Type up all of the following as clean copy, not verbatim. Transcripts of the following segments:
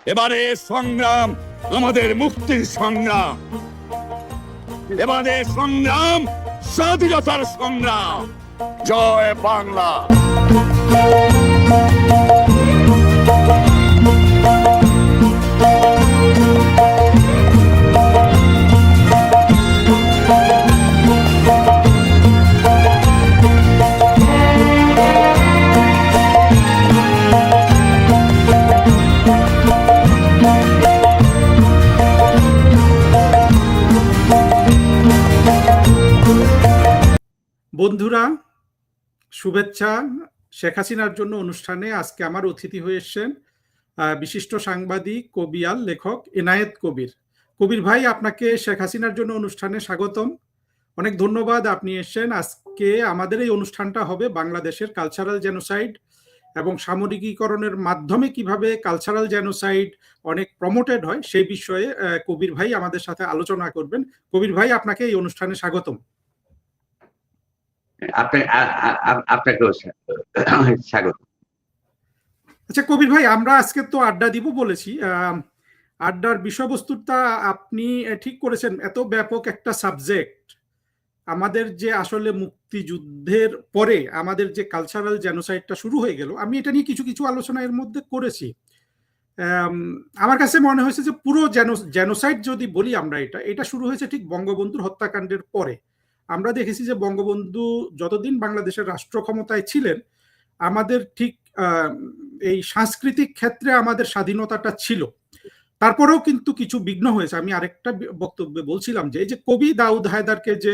এবারে সংগ্রাম আমাদের মুক্তির সংগ্রাম, এবারে সংগ্রাম স্বাধীনতার সংগ্রাম। জয় বাংলা। বন্ধুরা, শুভেচ্ছা। শেখ হাসিনার জন্য অনুষ্ঠানে আজকে আমার অতিথি হয়ে এসেছেন বিশিষ্ট সাংবাদিক, কবিয়াল, লেখক এনায়েত কবির। কবির ভাই, আপনাকে শেখ হাসিনার জন্য অনুষ্ঠানে স্বাগতম। অনেক ধন্যবাদ, আপনি এসেছেন। আজকে আমাদের এই অনুষ্ঠানটা হবে বাংলাদেশের কালচারাল জেনোসাইড এবং সামরিকীকরণের মাধ্যমে কিভাবে কালচারাল জেনোসাইড অনেক প্রমোটেড হয় সেই বিষয়ে কবির ভাই আমাদের সাথে আলোচনা করবেন। কবির ভাই, আপনাকে এই অনুষ্ঠানে স্বাগতম। আপনাকেও স্বাগত। আচ্ছা কবির ভাই, আমরা আজকে তো আড্ডা দিব বলেছি। আড্ডার বিষয়বস্তুটা আপনি ঠিক করেছেন। এত ব্যাপক একটা সাবজেক্ট, আমাদের যে আসলে মুক্তিযুদ্ধের পরে আমাদের যে কালচারাল জেনোসাইডটা শুরু হয়ে গেল, আমি এটা নিয়ে কিছু কিছু আলোচনা এর মধ্যে করেছি। আমার কাছে মনে হয়েছে যে পুরো জেনোসাইড যদি বলি আমরা, এটা শুরু হয়েছে ঠিক বঙ্গবন্ধুর হত্যাকাণ্ডের পরে। আমরা দেখেছি যে বঙ্গবন্ধু যতদিন বাংলাদেশের রাষ্ট্র ক্ষমতায় ছিলেন, আমাদের ঠিক এই সাংস্কৃতিক ক্ষেত্রে আমাদের স্বাধীনতাটা ছিল। তারপরেও কিন্তু কিছু বিঘ্ন হয়েছে। আমি আরেকটা বক্তব্যে বলছিলাম যে এই যে কবি দাউদ হায়দারকে যে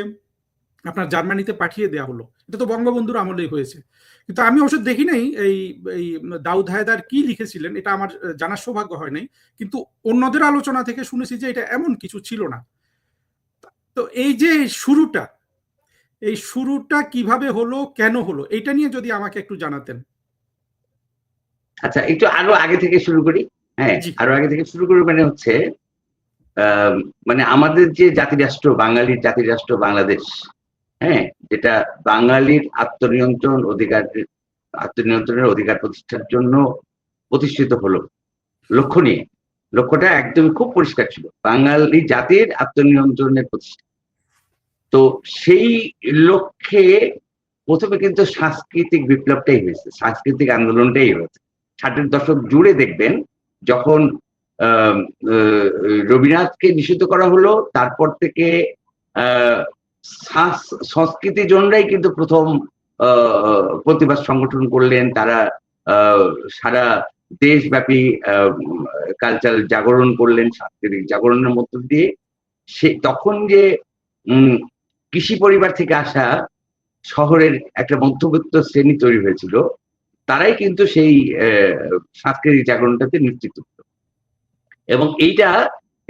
আপনার জার্মানিতে পাঠিয়ে দেওয়া হলো, এটা তো বঙ্গবন্ধুর আমলেই হয়েছে। কিন্তু আমি অবশ্য দেখি নাই এই দাউদ হায়দার কি লিখেছিলেন, এটা আমার জানার সৌভাগ্য হয় নাই। কিন্তু অন্যদের আলোচনা থেকে শুনেছি যে এটা এমন কিছু ছিল না। তো এই যে শুরুটা কিভাবে হলো, কেন হলো, এটা নিয়ে যদি আমাকে একটু জানাতেন। আচ্ছা, একটু আরো আগে থেকে শুরু করি। হ্যাঁ, আরো আগে থেকে শুরু করি। মানে হচ্ছে মানে আমাদের যে জাতিরাষ্ট্র, বাঙালির জাতিরাষ্ট্র বাংলাদেশ, হ্যাঁ, যেটা বাঙালির আত্মনিয়ন্ত্রণের অধিকার প্রতিষ্ঠার জন্য প্রতিষ্ঠিত হলো লক্ষ্য নিয়ে। লক্ষ্যটা একদমই খুব পরিষ্কার ছিল, বাঙালি জাতির আত্মনিয়ন্ত্রণের প্রতিষ্ঠা। তো সেই লক্ষ্যে প্রথমে কিন্তু সাংস্কৃতিক বিপ্লবটাই হয়েছে, সাংস্কৃতিক আন্দোলনটাই হয়েছে। 60-এর দশক জুড়ে দেখবেন, যখন রবীন্দ্রনাথকে নিষিদ্ধ করা হলো, তারপর থেকে সংস্কৃতি জনরাই কিন্তু প্রথম প্রতিবাদ সংগঠন করলেন। তারা সারা দেশব্যাপী কালচারাল জাগরণ করলেন, সাংস্কৃতিক জাগরণের মধ্য দিয়ে। সে তখন যে কৃষি পরিবার থেকে আসা শহরের একটা মধ্যবিত্ত শ্রেণী তৈরি হয়েছিল, তারাই কিন্তু সেই সাংস্কৃতিক জাগরণটাতে নেতৃত্ব দিত। এবং এইটা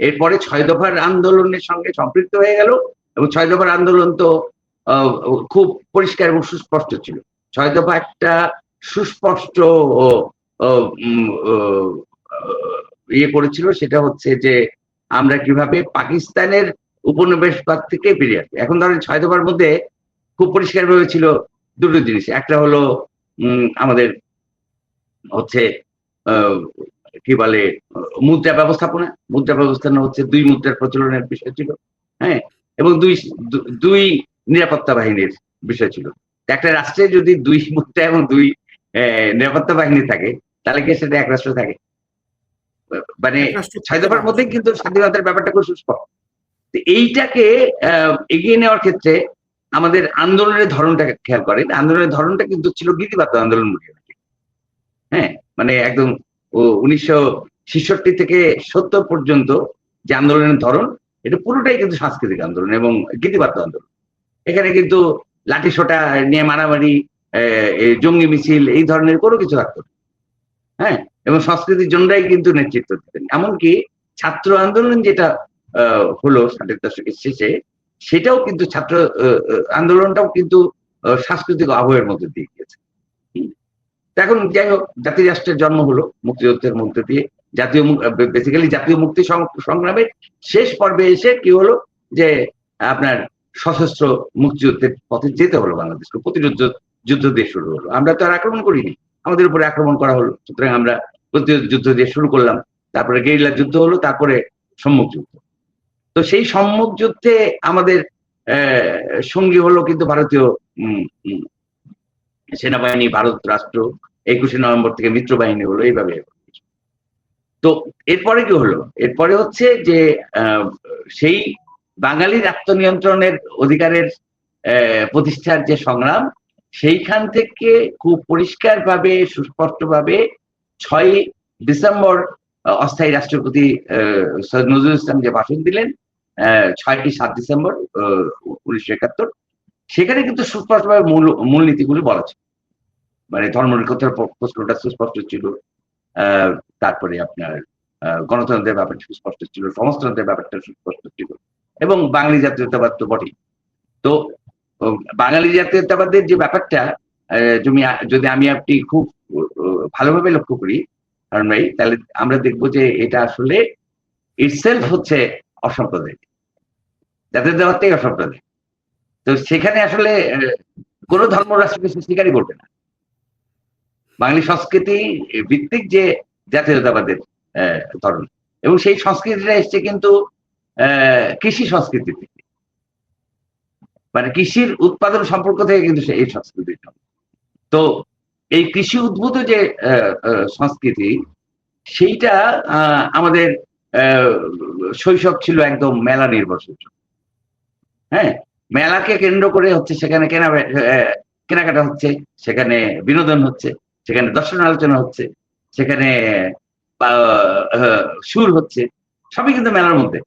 এরপরে 6 দফার আন্দোলনের সঙ্গে সম্পৃক্ত হয়ে গেল। এবং 6 দফার আন্দোলন তো খুব পরিষ্কার এবং সুস্পষ্ট ছিল। 6 দফা একটা সুস্পষ্ট ইয়ে করেছিল, সেটা হচ্ছে যে আমরা কিভাবে পাকিস্তানের উপনিবেশবাদ থেকে বেরিয়ে আসবে। এখন ধরেন 6 দফার মধ্যে খুব পরিষ্কার ভাবে ছিল দুটো জিনিস। একটা হলো আমাদের হচ্ছে কি বলে মুদ্রা ব্যবস্থাপনা। মুদ্রা ব্যবস্থাপনা হচ্ছে 2 মুদ্রার প্রচলনের বিষয় ছিল, হ্যাঁ, এবং দুই নিরাপত্তা বাহিনীর বিষয় ছিল। একটা রাষ্ট্রে যদি 2 মুদ্রা এবং 2 নিরাপত্তা বাহিনী থাকে, তাহলে কি সেটা এক রাষ্ট্র থাকে? মানে 6 দফার মধ্যে কিন্তু স্বাধীনতার ব্যাপারটা খুব সুস্পষ্ট। এইটাকে এগিয়ে নেওয়ার ক্ষেত্রে আমাদের আন্দোলনের ধরনটা খেয়াল করেন। আন্দোলনের ধরনটা কিন্তু ছিল গীতিবাদ্য আন্দোলন বলি। হ্যাঁ, মানে একদম 1966 থেকে 70 পর্যন্ত যে আন্দোলনের ধরন, এটা পুরোটাই কিন্তু সাংস্কৃতিক আন্দোলন এবং গীতিবাদ্য আন্দোলন। এখানে কিন্তু লাঠিসোঁটা নিয়ে মারামারি, জঙ্গি মিছিল, এই ধরনের কোনো কিছু থাকতো না। হ্যাঁ, এবং সংস্কৃতির জন্যই কিন্তু নেতৃত্ব দিতেন। এমনকি ছাত্র আন্দোলন যেটা হলো 60-এর দশকের শেষে, সেটাও কিন্তু ছাত্র আন্দোলনটাও কিন্তু সাংস্কৃতিক আবহের মধ্যে দিয়ে গিয়েছে। এখন যাই হোক, জাতি রাষ্ট্রের জন্ম হলো মুক্তিযুদ্ধের মধ্যে দিয়ে। বেসিক্যালি জাতীয় মুক্তি সংগ্রামের শেষ পর্বে এসে কি হলো যে আপনার সশস্ত্র মুক্তিযুদ্ধের পথে যেতে হলো বাংলাদেশকে। যুদ্ধ দিয়ে শুরু হলো। আমরা তো আর আক্রমণ করিনি, আমাদের উপরে আক্রমণ করা হলো। সুতরাং আমরা প্রতিরোধ যুদ্ধ দিয়ে শুরু করলাম। তারপরে গেরিলা যুদ্ধ হলো, তারপরে সম্মুখ যুদ্ধ। তো সেই সম্মুখ যুদ্ধে আমাদের সঙ্গী হলো কিন্তু ভারতীয় সেনাবাহিনী, ভারত রাষ্ট্র। 21শে নভেম্বর থেকে মিত্র বাহিনী হলো, এইভাবে। তো এরপরে কি হলো? এরপরে হচ্ছে যে সেই বাঙালির আত্মনিয়ন্ত্রণের অধিকারের প্রতিষ্ঠার যে সংগ্রাম, সেইখান থেকে খুব পরিষ্কারভাবে, সুস্পষ্টভাবে 6ই ডিসেম্বর অস্থায়ী রাষ্ট্রপতি সৈয়দ নজরুল ইসলাম যে ভাষণ দিলেন, 7 ডিসেম্বর 1971, সেখানে কিন্তু সুস্পষ্টভাবে মূলনীতিগুলি বলা ছিল। মানে ধর্মনিরপেক্ষতার প্রশ্নটা সুস্পষ্ট ছিল, তারপরে আপনার গণতন্ত্রের ব্যাপারটা সুস্পষ্ট ছিল, সমাজতন্ত্রের ব্যাপারটা সুস্পষ্ট ছিল, এবং বাঙালি জাতীয়তাবাদ তো বটেই। তো বাঙালি জাতীয়তাবাদের যে ব্যাপারটা যদি আমি আপনি খুব ভালোভাবে লক্ষ্য করি কারণ ভাই, তাহলে আমরা দেখবো যে এটা আসলে ইটসেলফ হচ্ছে অসাম্প্রদায়িক, জাতীয়তাবাদটাই অসাম্প্রদায়িক। তো সেখানে আসলে কোন ধর্মরাষ্ট্রকে স্বীকারই করবে না। বাঙালি সংস্কৃতি ভিত্তিক যে জাতীয়তাবাদের ধরন, এবং সেই সংস্কৃতিটা এসছে কিন্তু কৃষি সংস্কৃতি থেকে, মানে কৃষির উৎপাদন সম্পর্ক থেকে কিন্তু এই সংস্কৃতির। তো এই কৃষি উদ্ভূত যে সংস্কৃতি, সেইটা আমাদের শৈশব ছিল একদম মেলা নির্ভরশীল। হ্যাঁ, মেলাকে কেন্দ্র করে হচ্ছে সেখানে কেনাকাটা হচ্ছে, সেখানে বিনোদন হচ্ছে, সেখানে দর্শন আলোচনা হচ্ছে, সেখানে সুর হচ্ছে, সবই কিন্তু মেলার মধ্যে।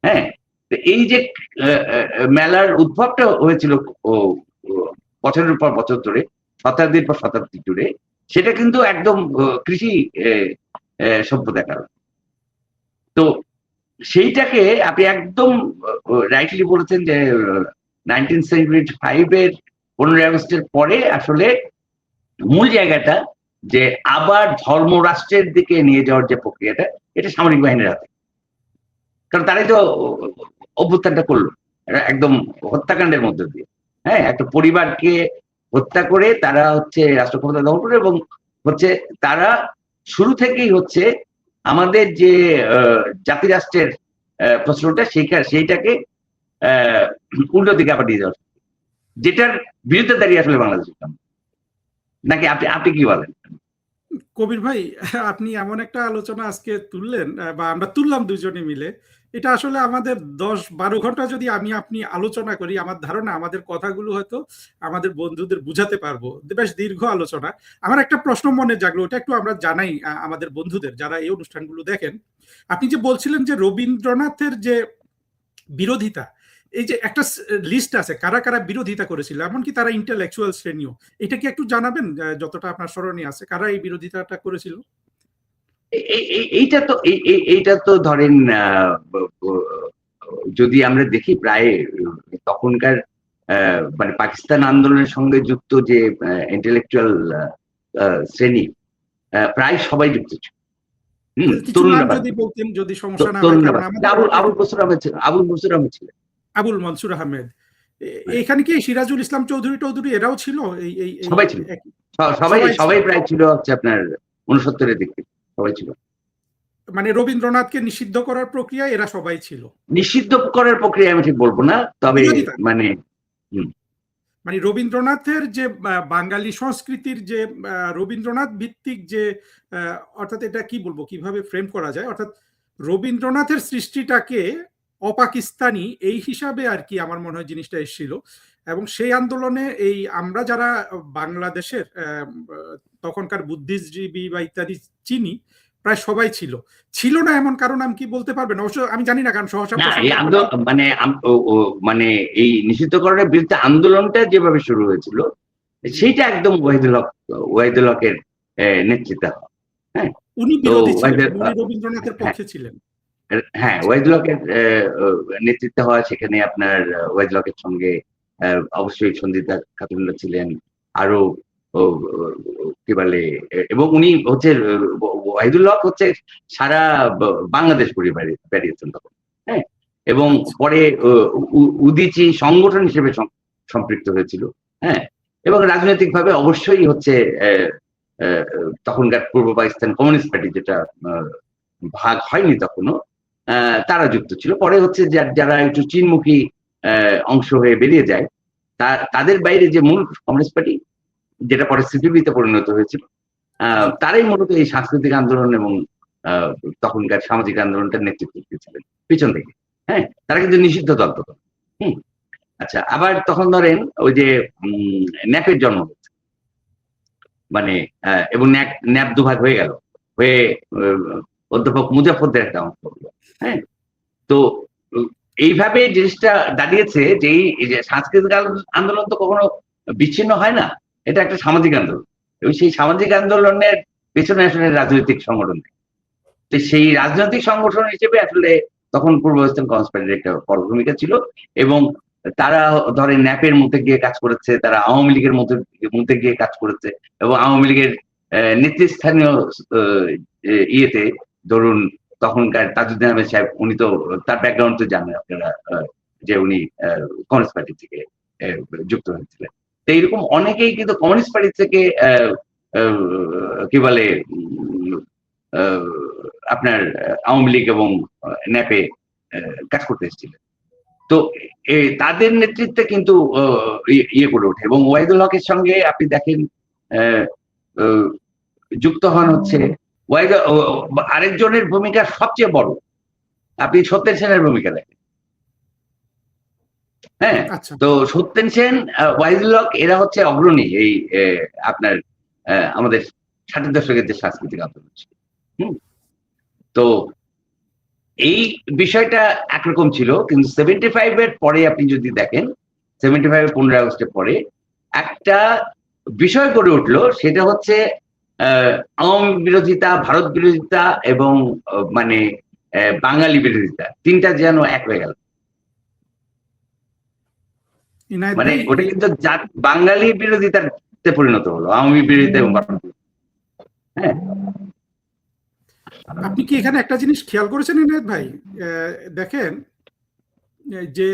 হ্যাঁ, এই যে মেলার উদ্ভবটা হয়েছিল বছরের পর বছর ধরে, শতাব্দীর পর শতাব্দী জুড়ে, সেটা কিন্তু একদম কৃষি সভ্যতার কারণ। তো সেইটাকে আপনি একদম রাইটলি বলেছেন যে 1975-এর 15ই আগস্টের পরে আসলে মূল জায়গাটা যে আবার ধর্মরাষ্ট্রের দিকে নিয়ে যাওয়ার যে প্রক্রিয়াটা, এটা সামরিক বাহিনীর হাতে। কারণ তারাই তো অভ্যুত্থানটা করলো একদম হত্যাকাণ্ডের মধ্যে দিয়ে। হ্যাঁ, একটা পরিবারকে হত্যা করে তারা হচ্ছে রাষ্ট্র ক্ষমতা দখল করে, এবং হচ্ছে তারা শুরু থেকেই হচ্ছে আমাদের যে জাতিরাষ্ট্রের প্রশ্নটা, সেইটাকে উল্টো দিকে আবার নিয়ে যাওয়া, যেটার বিরুদ্ধে দাঁড়িয়ে আসলে বাংলাদেশ। নাকি আপনি কি বলেন? কবির ভাই, আপনি এমন একটা আলোচনা আজকে তুললেন, বা আমরা তুললাম দুজনে মিলে, এটা আসলে আমাদের 10-12 ঘন্টা যদি আপনি আলোচনা করি, আমার ধারণা আমাদের কথাগুলো হয়তো আমাদের বন্ধুদের বুঝাতে পারবো। বেশ দীর্ঘ আলোচনা। আমার একটা প্রশ্ন মনে জাগলো, ওটা একটু আমরা জানাই আমাদের বন্ধুদের যারা এই অনুষ্ঠানগুলো দেখেন। আপনি যে বলছিলেন যে রবীন্দ্রনাথের যে বিরোধিতা, এই যে একটা লিস্ট আছে কারা কারা বিরোধিতা করেছিল, এমনকি তারা ইন্টেলেকচুয়াল শ্রেণীও, এটা কি একটু জানাবেন যতটা আপনার স্মরণে আছে, কারা এই বিরোধিতাটা করেছিল? এইটা তো ধরেন যদি আমরা দেখি প্রায় তখনকার মানে পাকিস্তান আন্দোলনের সঙ্গে যুক্ত যে ইন্টেলেকচুয়াল শ্রেণী, প্রায় সবাই যুক্ত ছিল। যদি সমস্যা না আবুল মনসুর আহমেদ ছিলেন। আবুল মনসুর আহমেদ, এখানে কি সিরাজুল ইসলাম চৌধুরী এরাও ছিল? সবাই ছিল, সবাই প্রায় ছিল হচ্ছে আপনার 69-এর দিকে, সবাই ছিল। মানে রবীন্দ্রনাথকে নিষিদ্ধ করার প্রক্রিয়া এরা সবাই ছিল। নিষিদ্ধ করার প্রক্রিয়া আমি ঠিক বলবো না, তবে মানে রবীন্দ্রনাথের যে বাঙালি সংস্কৃতির যে রবীন্দ্রনাথ ভিত্তিক যে, অর্থাৎ এটা কি বলবো, কিভাবে ফ্রেম করা যায়, অর্থাৎ রবীন্দ্রনাথের সৃষ্টিটাকে অপাকিস্তানি এই হিসাবে আর কি আমার মনে হয় জিনিসটা এসেছিল। এবং সেই আন্দোলনে এই আমরা যারা বাংলাদেশের তখনকার বুদ্ধিজীবী বা ইত্যাদি চিনি, প্রায় সবাই ছিল না এমন কারণ আমি কি বলতে পারবেন? অবশ্য আমি জানি না, কারণ সহসা মানে এই নিষিদ্ধকরণের বিরুদ্ধে আন্দোলনটা যেভাবে শুরু হয়েছিল, সেইটা একদম ওয়াহিদুল হকের নেতৃত্বে। হ্যাঁ, উনি বিরোধী ছিলেন, উনি রবীন্দ্রনাথের পক্ষে ছিলেন। হ্যাঁ, ওয়াহিদুল হকের নেতৃত্বে হওয়া, সেখানে আপনার ওয়াহিদুল হকের সঙ্গে অবশ্যই সন্ধিতা খাতুনরা ছিলেন, আরো কি বলে, এবং উনি হচ্ছে ওয়াহিদুল হক হচ্ছে সারা বাংলাদেশ ঘুরে বেরিয়েছেন তখন। হ্যাঁ, এবং পরে উদীচী সংগঠন হিসেবে সম্পৃক্ত হয়েছিল। হ্যাঁ, এবং রাজনৈতিক ভাবে অবশ্যই হচ্ছে তখনকার পূর্ব পাকিস্তান কমিউনিস্ট পার্টি, যেটা ভাগ হয়নি তখনও, তারা যুক্ত ছিল। পরে হচ্ছে যারা একটু চীনমুখী অংশ হয়ে বেরিয়ে যায়, তাদের বাইরে যে মূল কমিউনিস্ট পার্টি, যেটা পরে সিপিবিতে পরিণত হয়েছিল, তারাই মূলত এই সাংস্কৃতিক আন্দোলন এবং তখনকার সামাজিক আন্দোলনটার নেতৃত্ব দিয়েছিলেন পিছন থেকে। হ্যাঁ, তারা কিন্তু নিষিদ্ধ দল তখন। আচ্ছা, আবার তখন ধরেন ওই যে ন্যাপের জন্ম হচ্ছে, মানে এবং ন্যাপ দুভাগ হয়ে গেল, হয়ে অধ্যাপক মুজাফরদের একটা অংশ হলো। হ্যাঁ, তো এইভাবে জিনিসটা দাঁড়িয়েছে যে এই যে সাংস্কৃতিক আন্দোলন তো কখনো বিচ্ছিন্ন হয় না, এটা একটা সামাজিক আন্দোলন, এবং সেই সামাজিক আন্দোলনের পেছনে আসলে রাজনৈতিক সংগঠন। তো সেই রাজনৈতিক সংগঠন হিসেবে আসলে তখন পূর্ব ওয়েস্টার্ন কমিউনিস্ট পার্টির একটা বড় ভূমিকা ছিল, এবং তারা ধরে ন্যাপের মধ্যে গিয়ে কাজ করেছে, তারা আওয়ামী লীগের মধ্যে গিয়ে কাজ করেছে, এবং আওয়ামী লীগের নেতৃস্থানীয় ইয়েতে ধরুন তখনকার তাজউদ্দিন আহমেদ সাহেব, উনি তো তার ব্যাকগ্রাউন্ড তো জানেন আপনারা, যে উনি কমিউনিস্ট পার্টি থেকে যুক্ত হয়েছিলেন। তো এইরকম অনেকেই কিন্তু কমিউনিস্ট পার্টি থেকে কি বলে আপনার আওয়ামী লীগ এবং ন্যাপে কাজ করতে এসেছিলেন। তো তাদের নেতৃত্বে কিন্তু ইয়ে করে ওঠে, এবং ওয়াহিদুল হকের সঙ্গে আপনি দেখেন যুক্ত হন হচ্ছে আরেকজনের ভূমিকা সবচেয়ে বড়, আপনি সত্যেন সেনের ভূমিকা দেখেন। হ্যাঁ, তো সত্যেন সেন, ওয়াহিদুল হক, এরা হচ্ছে অগ্রণী এই আপনার আমাদের 60-এর দশকের যে সাংস্কৃতিক আন্দোলন ছিল। তো এই বিষয়টা একরকম ছিল, কিন্তু 75-এর পরে আপনি যদি দেখেন, 75-এর 15 আগস্টের পরে একটা বিষয় গড়ে উঠলো, সেটা হচ্ছে আওয়ামী বিরোধিতা, ভারত বিরোধিতা এবং মানে বাঙালি বিরোধিতা, তিনটা যেন এক হয়ে গেল। মানে ওটা কিন্তু বাঙালি বিরোধিতাতে পরিণত হলো, আওয়ামী বিরোধিতা এবং ভারত। হ্যাঁ, আপনি কি এখানে একটা জিনিস খেয়াল করেছেন ইনায়েত ভাই? দেখেন যে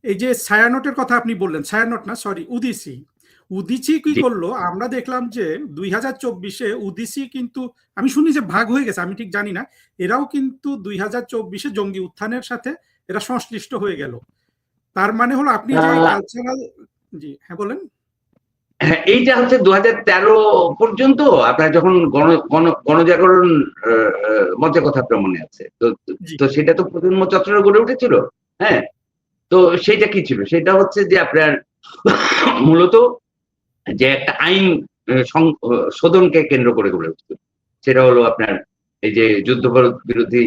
এই যে ছায়ানটের কথা আপনি বললেন, ছায়ানট না, সরি, উদিসি কি করলো? আমরা দেখলাম যে 2024-এ উদিসি কিন্তু, আমি শুনি যে ভাগ হয়ে গেছে, আমি ঠিক জানি না, এরাও কিন্তু 2024-এ জঙ্গি উত্থানের সাথে এরা সংশ্লিষ্ট হয়ে গেল। তার মানে হলো আপনি যে কালচারাল, জি হ্যাঁ বলেন। এইটা হচ্ছে 2013 পর্যন্ত আপনার যখন গণজাগরণ মঞ্চের কথা আপনার মনে আছে তো সেটা তো প্রজন্ম চত্বরে গড়ে উঠেছিল। হ্যাঁ, তো সেটা কি ছিল? সেটা হচ্ছে যে আপনার মূলত যে একটা আইন শোধনকে কেন্দ্র করে গড়ে উঠছিল, সেটা হলো আপনার এই যে যুদ্ধাপরাধ বিরোধী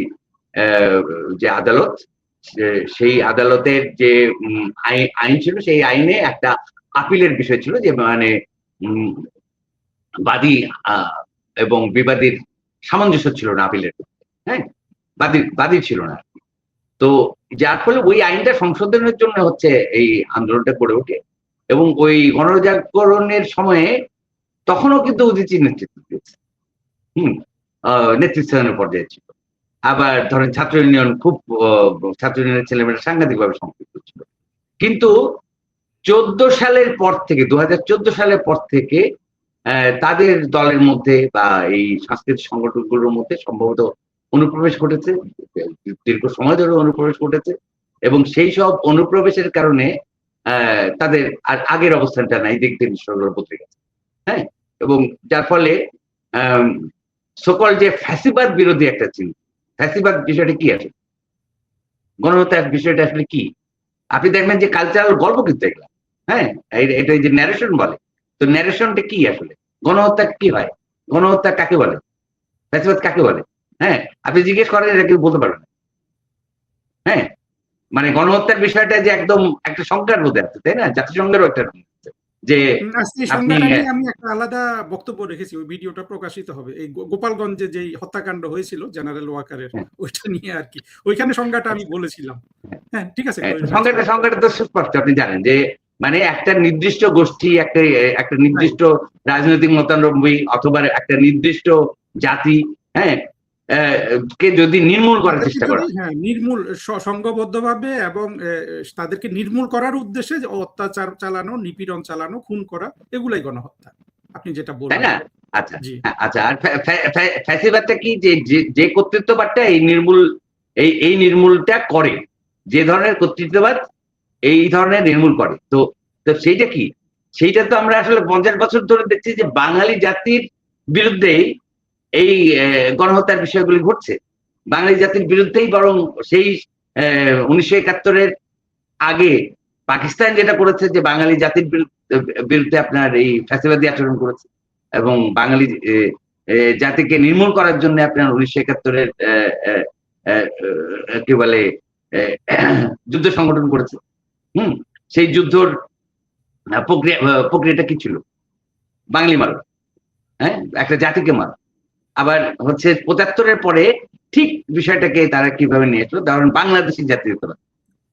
যে আদালত, সেই আদালতের যে আইন ছিল, সেই আইনে একটা আপিলের বিষয় ছিল, যে মানে বাদী এবং বিবাদীর সামঞ্জস্য ছিল না আপিলের। হ্যাঁ, বাদী ছিল না। তো যার ফলে ওই আইনটা সংশোধনের জন্য হচ্ছে এই আন্দোলনটা গড়ে ওঠে, এবং ওই গণজাগরণের সময়ে তখনও কিন্তু উদিচি নেতৃত্ব দিয়েছে, নেতৃস্থানীয় পর্যায়ে ছিল। আবার ধরেন ছাত্র ইউনিয়ন, খুব ছাত্র ইউনিয়নের ছেলেমেয়েরা সাংঘাতিকভাবে সম্পৃক্ত ছিল। কিন্তু 2014 সালের পর থেকে, 2014 সালের পর থেকে তাদের দলের মধ্যে বা এই সাংস্কৃতিক সংগঠনগুলোর মধ্যে সম্ভবত অনুপ্রবেশ ঘটেছে, দীর্ঘ সময় ধরে অনুপ্রবেশ ঘটেছে, এবং সেই সব অনুপ্রবেশের কারণে তাদের আর আগের অবস্থানটা নাই, দেখতে নিঃসর্গ বদলে গেছে। হ্যাঁ, এবং যার ফলে সকল যে ফ্যাসিবাদ বিরোধী একটা চিন্তা, ফ্যাসিবাদ বিষয়টা কি আসলে, গণহত্যা বিষয়টা আসলে কি, আপনি দেখবেন যে কালচারাল গল্প কিন্তু এগুলা। হ্যাঁ, এটা যে ন্যারেশন বলে, তো ন্যারেশনটা কি আসলে, গণহত্যা কি হয়, গণহত্যা কাকে বলে, ফ্যাসিবাদ কাকে বলে? হ্যাঁ, আপনি জিজ্ঞেস করেন, এটা কেউ বলতে পারবেন না। হ্যাঁ, মানে গণহত্যার বিষয়টা যে একদম একটা সংখ্যার মধ্যে আছে, তাই না? জাতিসংঘেরও একটা যে আমি একটা আলাদা বক্তব্য রেখেছি, ওই ভিডিওটা প্রকাশিত হবে, এই গোপালগঞ্জে যে হত্যাকাণ্ড হয়েছিল জেনারেল ওয়াকারের, ওইটা নিয়ে আর কি, ওইখানে সংজ্ঞাটা আমি বলেছিলাম। হ্যাঁ, ঠিক আছে, সংজ্ঞাটা তো সুস্পষ্ট, আপনি জানেন যে মানে একটা নির্দিষ্ট গোষ্ঠী, একটা নির্দিষ্ট রাজনৈতিক মতানবী অথবা একটা নির্দিষ্ট জাতি, হ্যাঁ, কে যদি নির্মূল করার চেষ্টা করা, হ্যাঁ, নির্মূল সংঘবদ্ধভাবে, এবং তাদেরকে নির্মূল করার উদ্দেশ্যে অত্যাচার চালানো, নিপীড়ন চালানো, খুন করা, এগুলাই গণহত্যা, আপনি যেটা বললেন। তাই না? আচ্ছা জি আচ্ছা, আর ফ্যাসিবাদটা কি, যে যে কর্তৃত্ববাদটা এই নির্মূলটা করে, যে ধরনের কর্তৃত্ববাদ এই ধরনের নির্মূল করে, তো তো সেইটা কি, সেইটা তো আমরা আসলে 50 বছর ধরে দেখছি যে বাঙালি জাতির বিরুদ্ধেই এই গণহত্যার বিষয়গুলি ঘটছে। বাঙালি জাতির বিরুদ্ধেই বরং সেই 1971-এর আগে পাকিস্তান যেটা করেছে, যে বাঙালি জাতির বিরুদ্ধে আপনার এই ফ্যাসিবাদী আচরণ করেছে, এবং বাঙালি জাতিকে নির্মূল করার জন্য আপনার 1971-এর কি বলে যুদ্ধ সংগঠন করেছে। সেই যুদ্ধর প্রক্রিয়াটা কি ছিল? বাঙালি মারো, হ্যাঁ, একটা জাতিকে মারো। আবার হচ্ছে 75-এর পরে ঠিক বিষয়টাকে তারা কিভাবে নিয়ে আসলো, ধরুন বাংলাদেশি জাতীয়তাবাদ,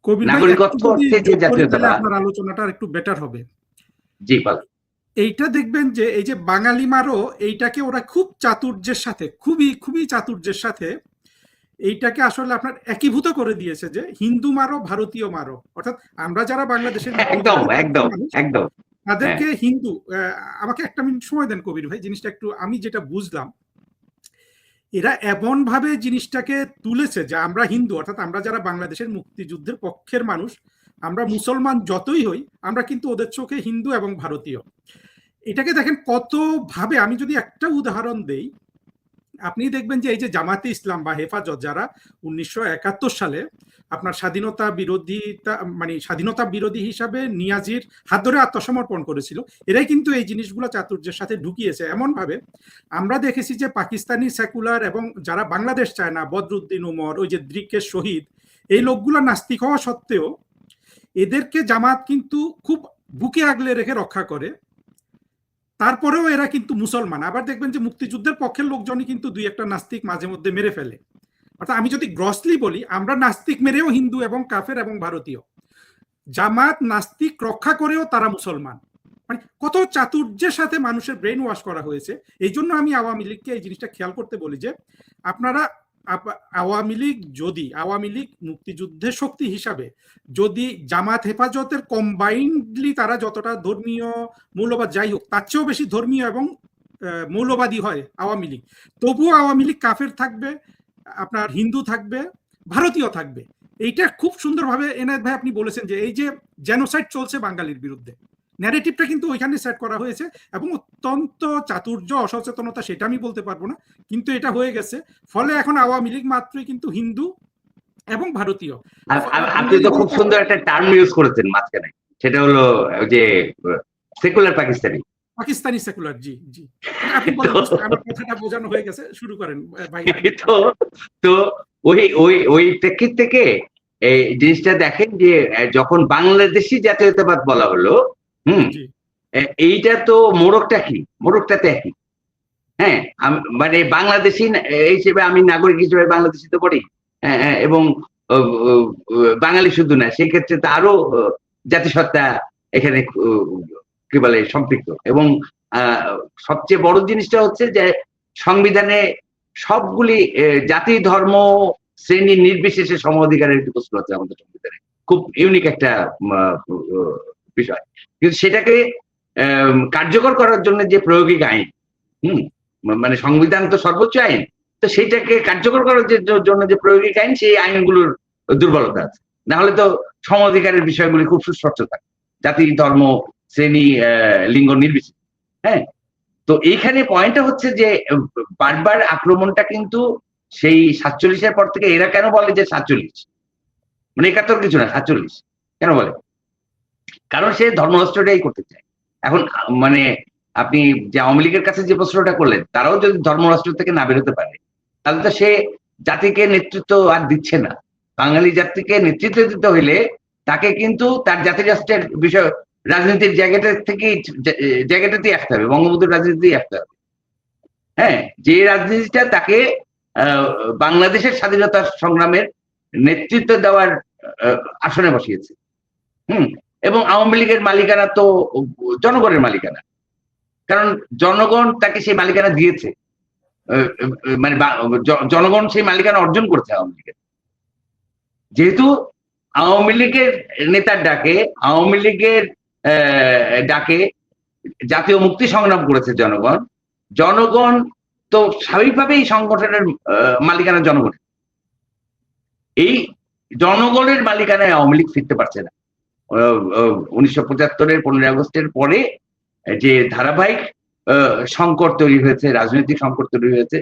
কবির ভাই, নাগরিকত্ব অর্থে যে জাতীয়তাবাদ। আপনার আলোচনাটা একটু বেটার হবে। জি পাল, এইটা দেখবেন যে এই যে বাঙালি মারো, এইটাকে ওরা খুব চাতুর্যের সাথে, খুবই চাতুর্যের সাথে এইটাকে আসলে আপনার একীভূত করে দিয়েছে যে হিন্দু মারো, ভারতীয় মারো। অর্থাৎ আমরা যারা বাংলাদেশের একদম একদম একদম তাদেরকে হিন্দু, আমাকে একটা মিনিট সময় দেন কবির ভাই, জিনিসটা একটু আমি যেটা বুঝলাম, এরা এমন ভাবে জিনিসটাকে তুলেছে যে আমরা হিন্দু, অর্থাৎ আমরা যারা বাংলাদেশের মুক্তিযুদ্ধের পক্ষের মানুষ, আমরা মুসলমান যতই হই, আমরা কিন্তু ওদের চোখে হিন্দু এবং ভারতীয়। এটাকে দেখেন কত ভাবে। আমি যদি একটা উদাহরণ দেই, আপনি দেখবেন যে এই যে জামাতে ইসলাম বা হেফাজত, যারা 1971 সালে আপনার স্বাধীনতা বিরোধী হিসাবে নিয়াজির হাত ধরে আত্মসমর্পণ করেছিল, এরাই কিন্তু এই জিনিসগুলো চাতুর্যের সাথে ঢুকিয়েছে এমন ভাবে। আমরা দেখেছি যে পাকিস্তানি সেকুলার এবং যারা বাংলাদেশ চায় না, বদরুদ্দিন উমর, ওই যে দ্রিকের শহীদ, এই লোকগুলো নাস্তিক হওয়া সত্ত্বেও এদেরকে জামাত কিন্তু খুব বুকে আগলে রেখে রক্ষা করে। তারপরেও এরা কিন্তু মুসলমান। আবার দেখবেন যে মুক্তিযুদ্ধের পক্ষের লোকজনই কিন্তু দুই একটা নাস্তিক মাঝে মধ্যে মেরে ফেলে। অর্থাৎ আমি যদি গ্রসলি বলি, আমরা নাস্তিক মেরেও হিন্দু এবং কাফের এবং ভারতীয়। জামাত নাস্তিক রক্ষা করেও তারা মুসলমান। মানে কত চাতুর্যের সাথে মানুষের ব্রেন ওয়াশ করা হয়েছে। এই জন্য আমি আওয়ামী লীগকে এই জিনিসটা খেয়াল করতে বলি যে আপনারা আওয়ামী লীগ মুক্তিযুদ্ধের শক্তি হিসাবে যদি জামাত হেফাজতের কম্বাইন্ডলি তারা যতটা ধর্মীয় মৌলবাদ যাই হোক, তার চেয়েও বেশি ধর্মীয় এবং মৌলবাদী হয় আওয়ামী লীগ, তবুও আওয়ামী লীগ কাফের থাকবে, আপনার হিন্দু থাকবে, ভারতীয় থাকবে। এইটা খুব সুন্দরভাবে এনায়েত ভাই আপনি বলেছেন যে এই যে জেনোসাইড চলছে বাঙালির বিরুদ্ধে, ন্যারেটিভটা কিন্তু ওইখানে সেট করা হয়েছে, এবং অত্যন্ত চাতুর্য, অসচেতনতা সেটা আমি বলতে পারবো না, কিন্তু এটা হয়ে গেছে। ফলে এখন আওয়ামী লীগ মাত্রই কিন্তু হিন্দু এবং ভারতীয়। আপনি তো খুব সুন্দর একটা টার্ম ইউজ করেছেন মাঝখানে, সেটা হলো যে সেকুলার পাকিস্তানি সেকুলার। জি জি, আপনি আমার কথাটা বোঝানো হয়ে গেছে, শুরু করেন ভাই। তো ওই প্রেক্ষিত থেকে এই জিনিসটা দেখেন যে যখন বাংলাদেশি জাতীয়তাবাদ বলা হলো, এইটা তো মোড়কটাতে একই। হ্যাঁ, মানে বাংলাদেশি হিসেবে আমি নাগরিক হিসেবে বাংলাদেশি তো পড়ি, হ্যাঁ, এবং বাঙালি শুধু না, সেই ক্ষেত্রে তো আরো জাতিসত্তা এখানে কি বলে সম্পৃক্ত। এবং সবচেয়ে বড় জিনিসটা হচ্ছে যে সংবিধানে সবগুলি জাতি, ধর্ম, শ্রেণী নির্বিশেষে সম অধিকারের একটি প্রশ্ন আছে আমাদের সংবিধানে, খুব ইউনিক একটা বিষয়। কিন্তু সেটাকে কার্যকর করার জন্য যে প্রয়োগিক আইন, মানে সংবিধান তো সর্বোচ্চ আইন, তো সেইটাকে কার্যকর করার জন্য যে প্রয়োগিক আইন, সেই আইনগুলোর দুর্বলতা আছে। না হলে তো সম অধিকারের বিষয়গুলি খুব সুস্পষ্ট থাকে, জাতি, ধর্ম, শ্রেণী, লিঙ্গ নির্বিশেষে। হ্যাঁ, তো এইখানে পয়েন্টটা হচ্ছে যে বারবার আক্রমণটা কিন্তু সেই 47-এর পর থেকে। এরা কেন বলে যে 47, মানে 71 কিছু না, 47 কেন বলে? কারণ সে ধর্মরাষ্ট্রটাই করতে চায়। এখন মানে আপনি যে আওয়ামী লীগের কাছে যে প্রশ্নটা করলেন, তারাও যদি ধর্মরাষ্ট্র থেকে না বেরোতে পারে, তাহলে তো সে জাতিকে নেতৃত্ব আর দিচ্ছে না। বাঙালি জাতিকে নেতৃত্ব দিতে হইলে তাকে কিন্তু তার জাতি রাষ্ট্রের বিষয়, রাজনীতির জায়গাটাতেই আসতে হবে, বঙ্গবন্ধুর রাজনীতিতেই আসতে হবে। হ্যাঁ, যে রাজনীতিটা তাকে বাংলাদেশের স্বাধীনতা সংগ্রামের নেতৃত্ব দেওয়ার আসনে বসিয়েছে। এবং আওয়ামী লীগের মালিকানা তো জনগণের মালিকানা, কারণ জনগণ তাকে সেই মালিকানা দিয়েছে, মানে জনগণ সেই মালিকানা অর্জন করছে আওয়ামী লীগের। যেহেতু আওয়ামী লীগের নেতার ডাকে, আওয়ামী লীগের ডাকে জাতীয় মুক্তি সংগ্রাম করেছে জনগণ, জনগণ তো স্বাভাবিকভাবেই সংগঠনের মালিকানা জনগণ, এই জনগণের মালিকানায় আওয়ামী লীগ ফিরতে পারছে না। 1975-এর 15ই আগস্টের পরে যে ধারাবাহিক সংকট তৈরি হয়েছে, রাজনৈতিক সংকট তৈরি হয়েছে,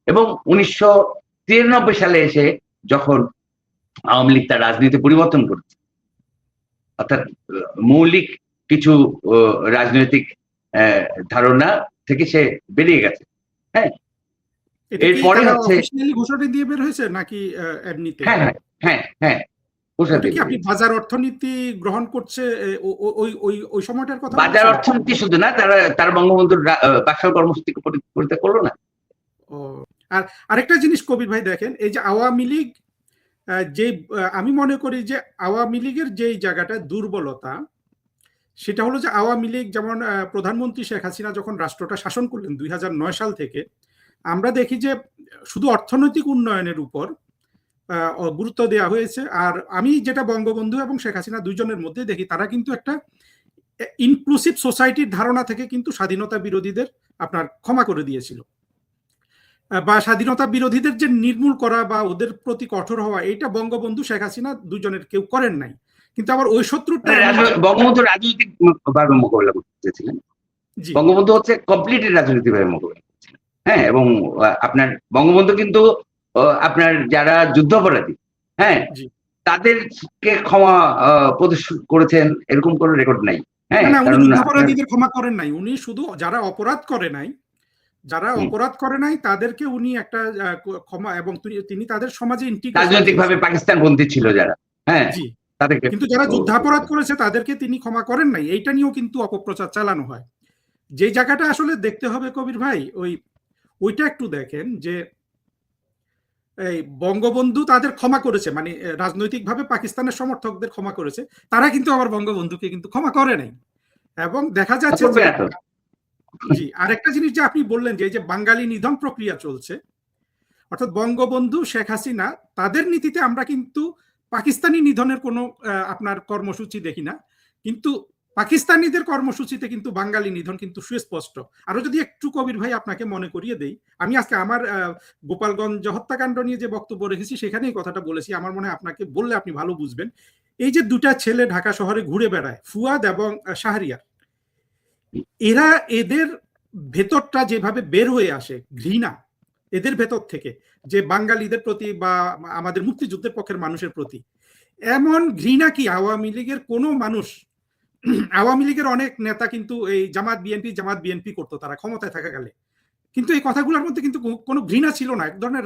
এবং 1993 সালে এসে যখন আওয়ামী লীগ তার রাজনীতি পরিবর্তন করেছে, অর্থাৎ মৌলিক কিছু রাজনৈতিক ধারণা থেকে সে বেরিয়ে গেছে। হ্যাঁ, এরপরে হচ্ছে ঘোষণা দিয়ে বের হয়েছে নাকি এমনিতে? হ্যাঁ হ্যাঁ হ্যাঁ হ্যাঁ, আপনি বাজার অর্থনীতি গ্রহণ করছে ওই সময়টার কথা? বাজার অর্থনীতি শুধু না, তারা বঙ্গবন্ধুর বাকশাল কর্মসূচিকে পরিত্যাগ করলো না। আর আরেকটা জিনিস কবির ভাই দেখেন, এই যে আওয়ামী লীগ, যে আমি মনে করি যে আওয়ামী লীগের যেই জায়গাটা দুর্বলতা, সেটা হলো যে আওয়ামী লীগ যেমন প্রধানমন্ত্রী শেখ হাসিনা যখন রাষ্ট্রটা শাসন করলেন 2009 সাল থেকে, আমরা দেখি যে শুধু অর্থনৈতিক উন্নয়নের উপর গুরুত্ব দেওয়া হয়েছে। আর আমি যেটা বঙ্গবন্ধু এবং শেখ হাসিনা দুইজনের মধ্যে দেখি, তারা কিন্তু একটা ইনক্লুসিভ সোসাইটির ধারণা থেকে কিন্তু স্বাধীনতা বিরোধীদের আপনার ক্ষমা করে দিয়েছিল, বা স্বাধীনতা বিরোধীদের যে নির্মূল করা বা ওদের প্রতি কঠোর হওয়া, এটা বঙ্গবন্ধু শেখ হাসিনা দুজনের কেউ করেন নাই। কিন্তু আবার ওই শত্রুটা বঙ্গবন্ধু রাজনৈতিক ভাবে মোকাবিলা করতেছিলেন, বঙ্গবন্ধু হচ্ছে কমপ্লিটলি রাজনৈতিক ভাবে মোকাবিলা করছিলেন। হ্যাঁ, এবং আপনার বঙ্গবন্ধু কিন্তু আপনার যারা যুদ্ধাপরাধী, হ্যাঁ, তাদেরকে ক্ষমা প্রদর্শন করেছেন এরকম কোনো রেকর্ড নাই। হ্যাঁ, যুদ্ধাপরাধীদের ক্ষমা করেন নাই, উনি শুধু যারা অপরাধ করে নাই তাদেরকে উনি একটা ক্ষমা, এবং তিনি তাদের সমাজে রাজনৈতিক ভাবে পাকিস্তান বন্দী ছিল যারা, হ্যাঁ, তাদেরকে, কিন্তু যারা যুদ্ধাপরাধ করেছে তাদেরকে তিনি ক্ষমা করেন নাই। এইটা নিয়েও কিন্তু অপপ্রচার চালানো হয়। যে জায়গাটা আসলে দেখতে হবে কবির ভাই, ওইটা একটু দেখেন যে এই বঙ্গবন্ধু তাদের ক্ষমা করেছে, মানে রাজনৈতিকভাবে পাকিস্তানের সমর্থকদের ক্ষমা করেছে, তারা কিন্তু আবার বঙ্গবন্ধুকে কিন্তু ক্ষমা করে নাই। এবং দেখা যাচ্ছে জি, আরেকটা জিনিস যে আপনি বললেন যে এই যে বাঙালি নিধন প্রক্রিয়া চলছে, অর্থাৎ বঙ্গবন্ধু শেখ হাসিনা তাদের নীতিতে আমরা কিন্তু পাকিস্তানি নিধনের কোনো আপনার কর্মসূচি দেখি না, কিন্তু পাকিস্তানিদের কর্মসূচিতে কিন্তু বাঙালি নিধন কিন্তু সুস্পষ্ট। আরো যদি একটু কবির ভাই আপনাকে মনে করিয়ে দেই, আমি আজকে আমার গোপালগঞ্জ হত্যাকাণ্ড নিয়ে যে বক্তব্য রেখেছি সেখানে এই কথাটা বলেছি, আমার মনে হয় আপনাকে বললে আপনি ভালো বুঝবেন। এই যে দুটা ছেলে ঢাকা শহরে ঘুরে বেড়ায়, ফুয়াদ এবং শাহরিয়ার, এরা এদের ভেতরটা যেভাবে বের হয়ে আসে, ঘৃণা এদের ভেতর থেকে, যে বাঙালিদের প্রতি বা আমাদের মুক্তিযুদ্ধের পক্ষের মানুষের প্রতি, এমন ঘৃণা কি আওয়ামী লীগের কোনো মানুষ, আওয়ামী লীগের অনেক নেতা কিন্তু এই জামাত বিএনপি করতো তারা ক্ষমতায় থাকা গেলে, কিন্তু এই কথাগুলোর মধ্যে কিন্তু কোনো ঘৃণা ছিল না, এক ধরনের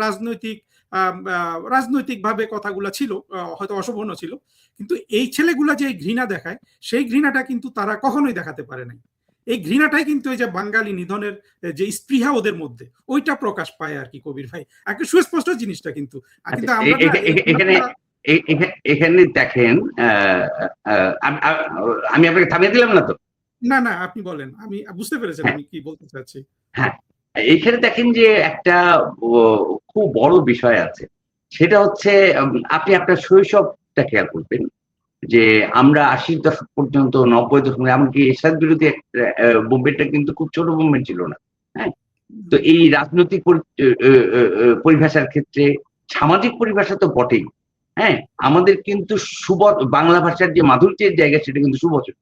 রাজনৈতিকভাবে কথাগুলো ছিল, হয়তো অশোভন ছিল, কিন্তু এই ছেলেগুলা যে ঘৃণা দেখায়, সেই ঘৃণাটা কিন্তু তারা কখনোই দেখাতে পারে নাই। এই ঘৃণাটাই কিন্তু এই যে বাঙালি নিধনের যে স্পৃহা ওদের মধ্যে, ওইটা প্রকাশ পায় আর কি কবির ভাই, একটা সুস্পষ্ট জিনিসটা কিন্তু। এখানে দেখেন, আমি আপনাকে থামিয়ে দিলাম না তো? না না, আপনি বলেন, আমি বুঝতে পেরেছেন আমি কি বলতে চাচ্ছি। হ্যাঁ, এখানে দেখেন যে একটা খুব বড় বিষয় আছে, সেটা হচ্ছে আপনি আপনার শৈশবটা খেয়াল করবেন যে আমরা 80-র দশক পর্যন্ত, 90-র দশক, এমনকি এরশাদ বিরোধী মুভমেন্টটা কিন্তু খুব ছোট মুভমেন্ট ছিল না। হ্যাঁ, তো এই রাজনৈতিক পরিভাষার ক্ষেত্রে সামাজিক পরিভাষা তো বটেই। হ্যাঁ, আমাদের কিন্তু বাংলা ভাষার যে মাধুর্যের জায়গা, সেটা কিন্তু সুবচন,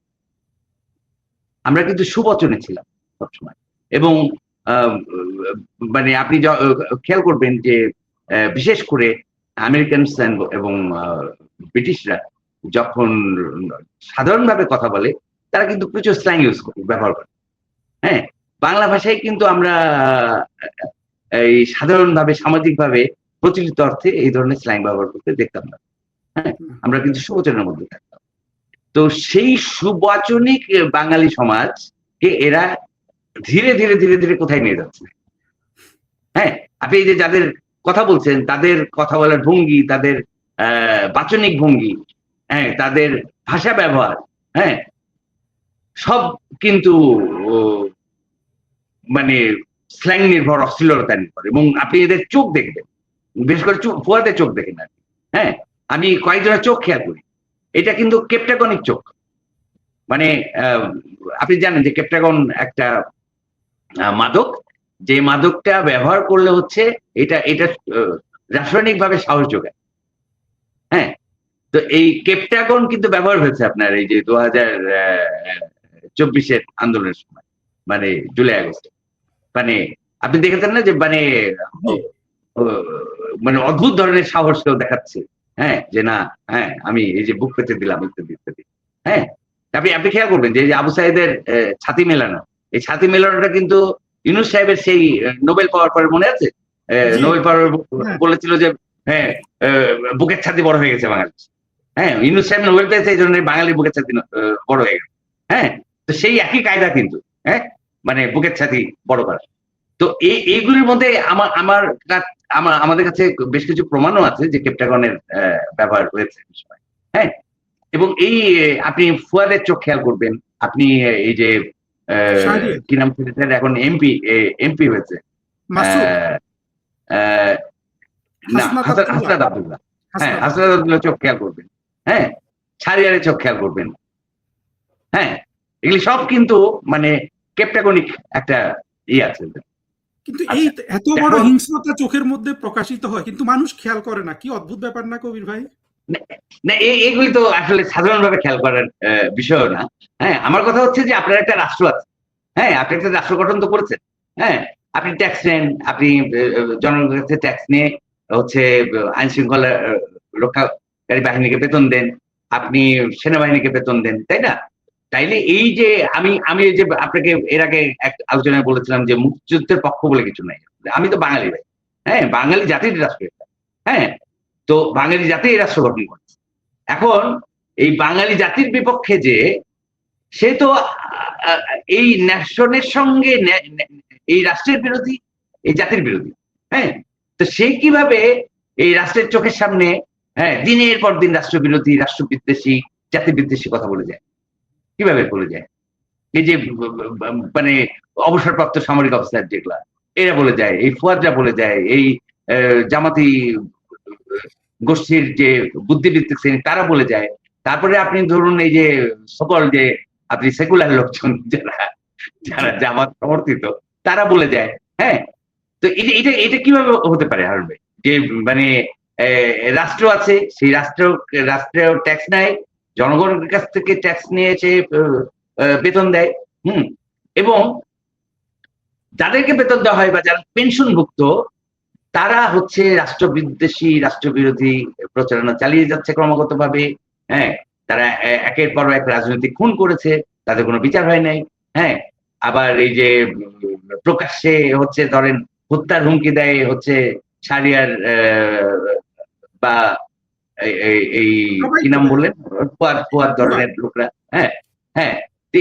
আমরা কিন্তু সুবচনে ছিলাম সবসময়। এবং মানে আপনি খেয়াল করবেন যে বিশেষ করে আমেরিকান এবং ব্রিটিশরা যখন সাধারণভাবে কথা বলে, তারা কিন্তু প্রচুর স্ল্যাং ব্যবহার করে। হ্যাঁ, বাংলা ভাষায় কিন্তু আমরা এই সাধারণভাবে সামাজিকভাবে প্রচলিত অর্থে এই ধরনের স্ল্যাং ব্যবহার করতে দেখতাম না। হ্যাঁ, আমরা কিন্তু সুবচনের মধ্যে থাকতাম। তো সেই সুবচনিক বাঙালি সমাজকে এরা ধীরে ধীরে ধীরে ধীরে কোথায় নিয়ে যাচ্ছে। হ্যাঁ, আপনি এই যে যাদের কথা বলছেন, তাদের কথা বলার ভঙ্গি, তাদের বাচনিক ভঙ্গি, হ্যাঁ, তাদের ভাষা ব্যবহার, হ্যাঁ, সব কিন্তু মানে স্ল্যাং নির্ভর, অশ্লীলতা নির্ভর। এবং আপনি এদের চোখ দেখবেন, বিশেষ করে ফুয়াদের চোখ দেখেন আর কি। হ্যাঁ, আমি কয়েকজনের চোখ খেয়াল করি, এটা কিন্তু কেপটাগনিক চোখ। মানে আপনি জানেন যে কেপটাগন একটা মাদক, যে মাদকটা ব্যবহার করলে হচ্ছে এটা এটা রাসায়নিক ভাবে সাহস যোগায়। হ্যাঁ, তো এই কেপটাগন কিন্তু ব্যবহার হয়েছে আপনার এই যে 2024 আন্দোলনের সময়, মানে জুলাই আগস্টে। মানে আপনি দেখেছেন না যে মানে মানে অদ্ভুত ধরনের সাহস কেউ দেখাচ্ছে, হ্যাঁ, যে না, হ্যাঁ আমি এই যে বুক পেতে দিলাম ইত্যাদি ইত্যাদি। হ্যাঁ, আপনি আপনি খেয়াল করবেন যে আবু সাইদের ছাতি মেলানো, এই ছাতি মেলানোটা কিন্তু ইউনূস সাহেবের সেই নোবেল পাওয়ার পরে মনে আছে? নোবেল পাওয়ার বলেছিল যে হ্যাঁ বুকের ছাতি বড় হয়ে গেছে বাঙালি। হ্যাঁ, ইউনূস সাহেব নোবেল পেয়েছে এই জন্য বাঙালির বুকের ছাতি বড় হয়ে গেছে। হ্যাঁ, তো সেই একই কায়দা কিন্তু, হ্যাঁ, মানে বুকের ছাতি বড় করা। তো এইগুলির মধ্যে আমাদের কাছে বেশ কিছু প্রমাণও আছে যে কেপটাগনের ব্যবহার হয়েছে। হ্যাঁ, এবং এই আপনি ফুয়াদের চোখ খেয়াল করবেন, আপনি এই যে কি নাম এখন এমপি হয়েছে না, হাসনাত আব্দুল্লাহ। হ্যাঁ, হাসনাত আব্দুল্লাহ চোখ খেয়াল করবেন। হ্যাঁ, শাহরিয়ারের চোখ খেয়াল করবেন। হ্যাঁ, এগুলি সব কিন্তু মানে কেপটাগনিক একটা আছে। কিন্তু এই এত বড় হিংস্রতা চোখের মধ্যে প্রকাশিত হয় কিন্তু মানুষ খেয়াল করে না, কি অদ্ভুত ব্যাপার না কবির ভাই? না, এইগুলি তো আসলে সাধারণভাবে খেয়াল করার বিষয় না। হ্যাঁ, আমার কথা হচ্ছে যে আপনার একটা রাষ্ট্র আছে, হ্যাঁ, আপনি একটা রাষ্ট্র গঠন তো করেছেন। হ্যাঁ, আপনি ট্যাক্স নেন, আপনি জনগণের কাছে ট্যাক্স নিয়ে হচ্ছে আইন শৃঙ্খলা রক্ষাকারী বাহিনীকে বেতন দেন, আপনি সেনাবাহিনীকে বেতন দেন, তাই না? তাইলে এই যে আমি এই যে আপনাকে এর আগে এক আলোচনায় বলেছিলাম যে মুক্তিযুদ্ধের পক্ষ বলে কিছু নাই। আমি তো বাঙালি ভাই, হ্যাঁ, বাঙালি জাতির রাষ্ট্র, হ্যাঁ, তো বাঙালি জাতি এই রাষ্ট্র গঠন করছে। এখন এই বাঙালি জাতির বিপক্ষে যে সে তো এই ন্যাশনের সঙ্গে এই রাষ্ট্রের বিরোধী, এই জাতির বিরোধী। হ্যাঁ, তো সে কিভাবে এই রাষ্ট্রের চোখের সামনে হ্যাঁ দিনের পর দিন রাষ্ট্র বিরোধী, রাষ্ট্র বিদ্বেষী, জাতি বিদ্বেষী কথা বলে যায়? কিভাবে বলে যায়? এই যে মানে অবসরপ্রাপ্ত সামরিক অফিসার যেগুলা, এরা বলে যায়, এই ফুয়াদরা বলে যায়, এই জামাতি গোষ্ঠীর যে বুদ্ধিবৃত্তিক শ্রেণী তারা বলে যায়। তারপরে আপনি ধরুন এই যে সকল যে আপনি সেকুলার লোকজন যারা যারা জামাত সমর্থিত তারা বলে যায়। হ্যাঁ, তো এটা কিভাবে হতে পারে হারুন ভাই? যে মানে রাষ্ট্র আছে, সেই রাষ্ট্রেও ট্যাক্স নেয়, জনগণের কাছ থেকে ট্যাক্স নিয়ে এসে বেতন দেয়। এবং যাদেরকে বেতন দেওয়া হয় বা যারা পেনশনভুক্ত তারা হচ্ছে রাষ্ট্রবিদ্বেষী, রাষ্ট্রবিরোধী প্রচারণা চালিয়ে যাচ্ছে ক্রমাগত ভাবে। হ্যাঁ, তারা একের পর এক রাজনৈতিক খুন করেছে, তাদের কোনো বিচার হয় নাই। হ্যাঁ, আবার এই যে প্রকাশ্যে হচ্ছে ধরেন হত্যার হুমকি দেয় হচ্ছে শাহরিয়ার বা এই কি নাম বললেন, ফুয়াদ ধরনের লোকরা। হ্যাঁ হ্যাঁ,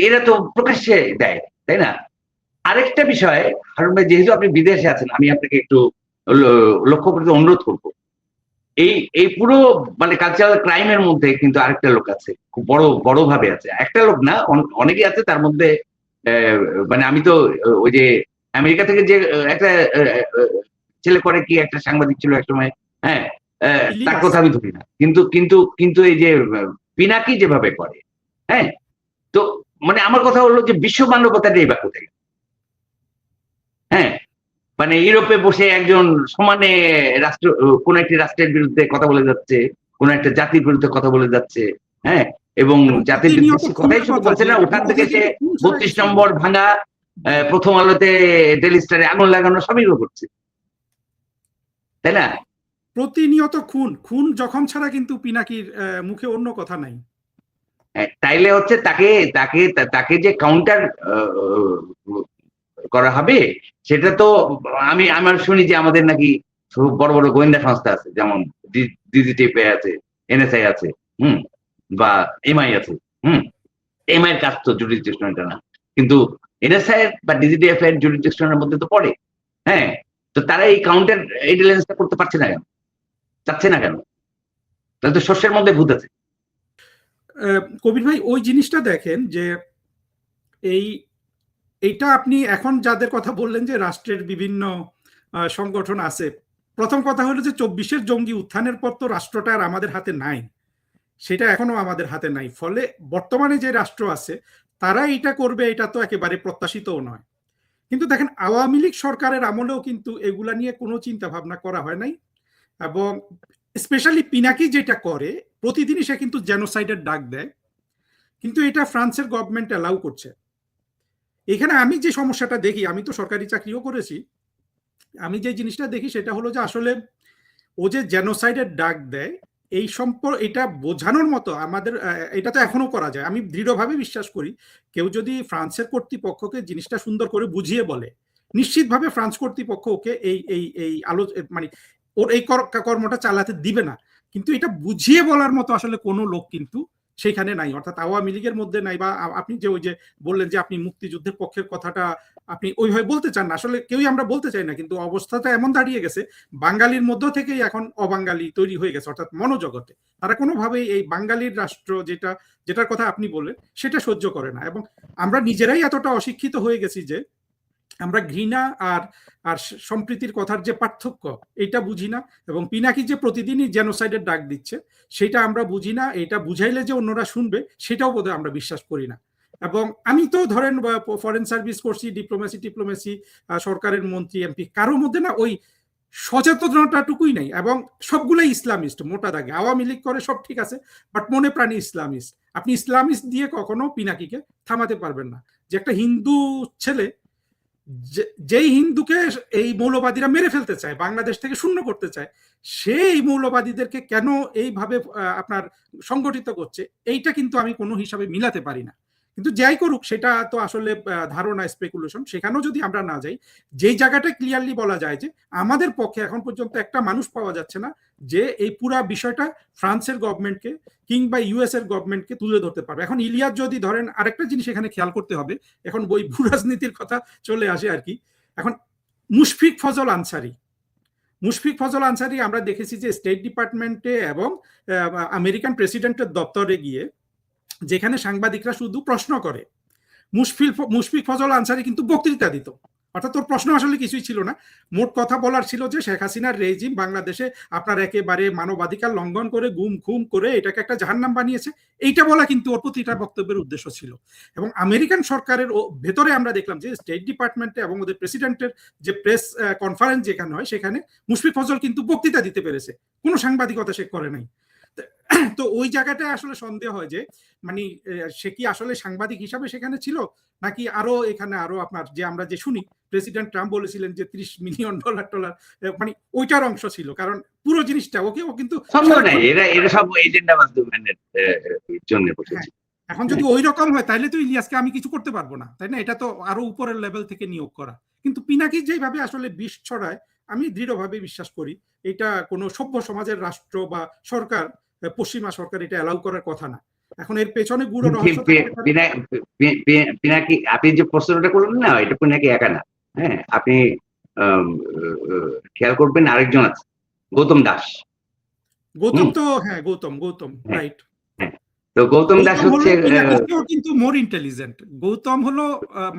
এরা তো প্রকাশ্যে দেয়, তাই না? আরেকটা বিষয় হারুন ভাই, যেহেতু আপনি বিদেশে আছেন, আমি আপনাকে একটু লক্ষ্য করতে অনুরোধ করবো। এই পুরো মানে কালচারাল ক্রাইমের মধ্যে কিন্তু আরেকটা লোক আছে, খুব বড় ভাবে আছে। একটা লোক না, অনেকেই আছে তার মধ্যে। মানে আমি তো ওই যে আমেরিকা থেকে যে একটা ছেলে করে কি একটা সাংবাদিক ছিল এক সময়, হ্যাঁ, তার কথা আমি ধরি না, কিন্তু এই যে পিনাকি যেভাবে করে, হ্যাঁ, তো মানে আমার কথা হলো যে বিশ্ব মানবতাটা এই বা কোথায়? হ্যাঁ, মানে ইউরোপে বসে একজন সমানে রাষ্ট্র কোন একটি রাষ্ট্রের বিরুদ্ধে কথা বলে যাচ্ছে, কোন একটা জাতির বিরুদ্ধে কথা বলে যাচ্ছে। হ্যাঁ, এবং জাতির বিদ্বেষী কথাই শুধু বলছে না, ওখান থেকে সে 32 নম্বর ভাঙা, প্রথম আলোতে ডেইলি স্টারে আগুন লাগানো সবই করছে, তাই না? প্রতিনিয়ত খুন জখম ছাড়া কিন্তু পিনাকির মুখে অন্য কথা নাই। তাইলে হচ্ছে তাকে যে কাউন্টার করা হবে সেটা তো আমার শুনি যে আমাদের নাকি বড় বড় গোয়েন্দা সংস্থা আছে, যেমন ডিজিটিপি আছে, এনএসআই আছে, বা এমআই আছে। এমআই এর কাজ তো জুডিশিয়ালটা না, কিন্তু এনএসআই বা ডিজিটিএফ এর জুডিশিয়ালের মধ্যে তো পড়ে। হ্যাঁ, তো তারা এই কাউন্টার ইন্টেলিজেন্সটা করতে পারছে না কেন, চাচ্ছে না কেন? তাহলে তো শস্যের মধ্যে ভূত আছে। কবির ভাই, ওই জিনিসটা দেখেন যে এইটা আপনি এখন যাদের কথা বললেন যে রাষ্ট্রের বিভিন্ন সংগঠন আছে, প্রথম কথা হলো যে 24-এর জঙ্গি উত্থানের পর তো রাষ্ট্রটা আর আমাদের হাতে নাই, সেটা এখনো আমাদের হাতে নাই। ফলে বর্তমানে যে রাষ্ট্র আছে তারা এটা করবে এটা তো একেবারে প্রত্যাশিতও নয়। কিন্তু দেখেন আওয়ামী লীগ সরকারের আমলেও কিন্তু এগুলা নিয়ে কোনো চিন্তা ভাবনা করা হয় নাই, এবং স্পেশালি পিনাকি যেটা করে প্রতিদিনই সে কিন্তু জেনোসাইডের ডাক দেয়, কিন্তু এটা ফ্রান্সের গভর্নমেন্ট অ্যালাউ করছে। এখানে আমি যে সমস্যাটা দেখি, আমি তো সরকারি চাকরিও করেছি, আমি যে জিনিসটা দেখি সেটা হলো যে আসলে ও যে জেনোসাইডের ডাক দেয় এই এটা বোঝানোর মতো আমাদের, এটা তো এখনো করা যায়। আমি দৃঢ়ভাবে বিশ্বাস করি কেউ যদি ফ্রান্সের কর্তৃপক্ষকে জিনিসটা সুন্দর করে বুঝিয়ে বলে, নিশ্চিতভাবে ফ্রান্স কর্তৃপক্ষ ওকে এই এই এই মানে ওর এই কর্মটা চালাতে দিবে না। কিন্তু এটা বুঝিয়ে বলার মতো আসলে কোনো লোক কিন্তু সেখানে নাই, অর্থাৎ আওয়ামী লীগের মধ্যে নাই। বা আপনি যে ওই যে বললেন যে আপনি মুক্তিযুদ্ধের পক্ষের কথাটা আপনি ওইভাবে বলতে চান না, আসলে কেউই আমরা বলতে চাই না, কিন্তু অবস্থাটা এমন দাঁড়িয়ে গেছে বাঙালির মধ্য থেকেই এখন অবাঙালি তৈরি হয়ে গেছে, অর্থাৎ মনোজগতে তারা কোনোভাবেই এই বাঙালির রাষ্ট্র যেটার কথা আপনি বললেন সেটা সহ্য করে না। এবং আমরা নিজেরাই এতটা অশিক্ষিত হয়ে গেছি যে আমরা ঘৃণা আর আর সম্প্রীতির কথার যে পার্থক্য এটা বুঝি না, এবং পিনাকি যে প্রতিদিনই জেনোসাইডের ডাক দিচ্ছে সেটা আমরা বুঝি না। এটা বুঝাইলে যে অন্যরা শুনবে সেটাও বোধহয় আমরা বিশ্বাস করি না। এবং আমি তো ধরেন ফরেন সার্ভিস করছি, ডিপ্লোমেসি সরকারের মন্ত্রী এমপি, কারোর মধ্যে না ওই সচেতনতাটুকুই নেই, এবং সবগুলোই ইসলামিস্ট মোটা দাগে। আওয়ামী লীগ করে সব ঠিক আছে, বাট মনে প্রাণী ইসলামিস্ট। আপনি ইসলামিস্ট দিয়ে কখনো পিনাকিকে থামাতে পারবেন না। যে একটা হিন্দু ছেলে যেই হিন্দুকে এই মৌলবাদীরা মেরে ফেলতে চায়, বাংলাদেশ থেকে শূন্য করতে চায়, সেই মৌলবাদীদেরকে কেন এইভাবে আপনার সংগঠিত করছে, এইটা কিন্তু আমি কোনো হিসাবে মিলাতে পারি না। কিন্তু যাই করুক সেটা তো আসলে ধারণা, স্পেকুলেশন। সেখানেও যদি আমরা না যাই, যেই জায়গাটা ক্লিয়ারলি বলা যায় যে আমাদের পক্ষে এখন পর্যন্ত একটা মানুষ পাওয়া যাচ্ছে না যে এই পুরা বিষয়টা ফ্রান্সের গভর্নমেন্টকে কিংবা ইউএস এর গভর্নমেন্টকে তুলে ধরতে পারবে। এখন ইলিয়াস যদি ধরেন, আরেকটা জিনিস এখানে খেয়াল করতে হবে, এখন বই ভূ রাজনীতির কথা চলে আসে আর কি। এখন মুশফিক ফজল আনসারি আমরা দেখেছি যে স্টেট ডিপার্টমেন্টে এবং আমেরিকান প্রেসিডেন্টের দপ্তরে গিয়ে যেখানে সাংবাদিকরা শুধু প্রশ্ন করে, মুশফিক ফজল আনসারি কিন্তু বক্তৃতা দিত, অর্থাৎ তোর প্রশ্ন আসলে কিছুই ছিল না। মোট কথা বলার ছিল যে শেখ হাসিনার রেজিম বাংলাদেশে আপনার একেবারে মানবাধিকার লঙ্ঘন করে গুম খুম করে এটাকে একটা জাহান্নাম বানিয়েছে, এইটা বলা কিন্তু ওর প্রতিটা বক্তব্যের উদ্দেশ্য ছিল। এবং আমেরিকান সরকারের ভেতরে আমরা দেখলাম যে স্টেট ডিপার্টমেন্টে এবং ওদের প্রেসিডেন্টের যে প্রেস কনফারেন্স যেখানে হয় সেখানে মুশফিক ফজল কিন্তু বক্তৃতা দিতে পেরেছে, কোনো সাংবাদিকতা সে করে নাই। তো ওই জায়গাটায় আসলে সন্দেহ হয় যে মানে সে কি আসলে সাংবাদিক হিসাবে সেখানে ছিল, নাকি আরো এখানে আরো আপনার যে আমরা যে শুনি প্রেসিডেন্ট ট্রাম্প বলেছিলেন যে $30 মিলিয়ন মানে ওইটার অংশ ছিল। কারণ পুরো জিনিসটা ও কিন্তু সম্ভব নাই, এরা সব এজেন্ডা বাস্তবায়নের জন্য বসেছে। এখন যদি ওই রকম হয় তাহলে তো ইলিয়াসকে আমি কিছু করতে পারবো না, তাই না? এটা তো আরো উপরের লেভেল থেকে নিয়োগ করা। কিন্তু পিনাকি যেভাবে আসলে বিষ ছড়ায়, আমি দৃঢ়ভাবে বিশ্বাস করি এটা কোনো সভ্য সমাজের রাষ্ট্র বা সরকার, পশ্চিমা সরকার এটা অ্যালাউ করার কথা না। এখন এর পেছনে গুড়ো রহস্য। পিনাকি আপনি যে প্রশ্নটা করলেন না, এটা পিনাকি একা না। হ্যাঁ, আপনি খেয়াল করবেন আরেকজন আছে, গৌতম দাস। তো হ্যাঁ, গৌতম রাইট। তো গৌতম দাস হচ্ছে কিন্তু মোর ইন্টেলিজেন্ট। গৌতম হলো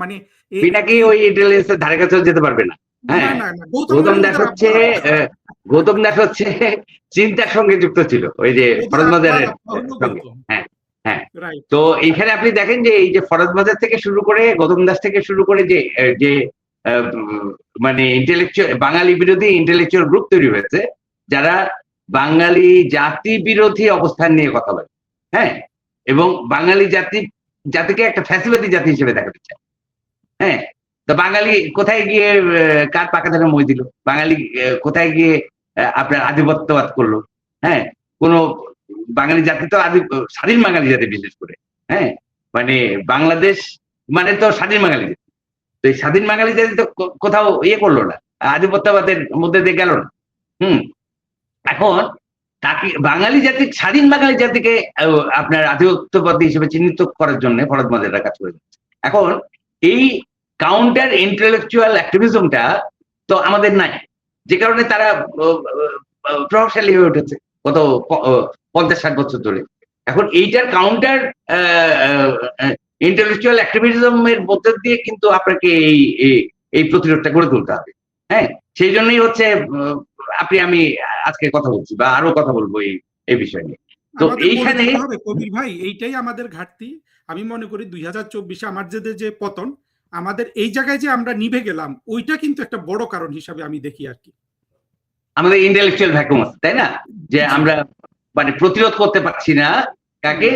মানে পিনাকি ওই ইন্টেলিজেন্সের ধারে কাছেও যেতে পারবে না। হ্যাঁ, গৌতম দাস হচ্ছে চিন্তার সঙ্গে যুক্ত ছিল, ওই যে ফরজ মাজারের সঙ্গে। হ্যাঁ হ্যাঁ, তো এইখানে আপনি দেখেন যে এই যে ফরজ মাজার থেকে শুরু করে গৌতম দাস থেকে শুরু করে যে মানে ইন্টেলেকচুয়াল বাঙালি বিরোধী ইন্টেলেকচুয়াল গ্রুপ তৈরি হয়েছে, যারা বাঙালি জাতি বিরোধী অবস্থান নিয়ে কথা বলে। হ্যাঁ, এবং বাঙালি জাতিকে একটা ফ্যাসিবাদী জাতি হিসেবে দেখাতে চায়। হ্যাঁ, তো বাঙালি কোথায় গিয়ে কার পাকা ধারে মই দিল, বাঙালি কোথায় গিয়ে আপনার আধিপত্যবাদ করলো। হ্যাঁ, কোন বাঙালি জাতি তো স্বাধীন বাঙালি জাতি, বিশেষ করে হ্যাঁ মানে বাংলাদেশ মানে তো স্বাধীন বাঙালি জাতি। তো এই স্বাধীন বাঙালি জাতি তো কোথাও করলো না, আধিপত্যবাদের মধ্যে দিয়ে গেল না। এখন তাকে বাঙালি জাতি, স্বাধীন বাঙালি জাতিকে আপনার আধিপত্যবাদী হিসেবে চিহ্নিত করার জন্য ফরজ মাজাররা কাজ করে যাচ্ছে। এখন এই কাউন্টার ইন্টেলেকচুয়াল অ্যাক্টিভিজমটা তো আমাদের নাই, যে কারণে তারা প্রভাবশালী হয়ে উঠেছে গত 50-60 বছর ধরে। এখন এইটার কাউন্টার ইন্টেলেকচুয়াল অ্যাক্টিভিজমের মধ্যে দিয়ে কিন্তু আপনাকে এই প্রতিরোধটা গড়ে তুলতে হবে। হ্যাঁ, সেই জন্যই হচ্ছে আমি আজকে কথা বলছি বা আরো কথা বলবো এই বিষয় নিয়ে। তো এইখানে কবির ভাই এইটাই আমাদের ঘাটতি। আমি মনে করি 2024-এ আমার যে পতন, আমাদের এই জায়গায় যে আমরা নিভে গেলাম, ওইটা কিন্তু একটা বড় কারণ হিসাবে আমি দেখি আর কি। আমাদের ইন্টেলেকচুয়াল ভ্যাকুয়াম আছে, তাই না? যে আমরা মানে প্রতিরোধ করতে পারছি না কাকে,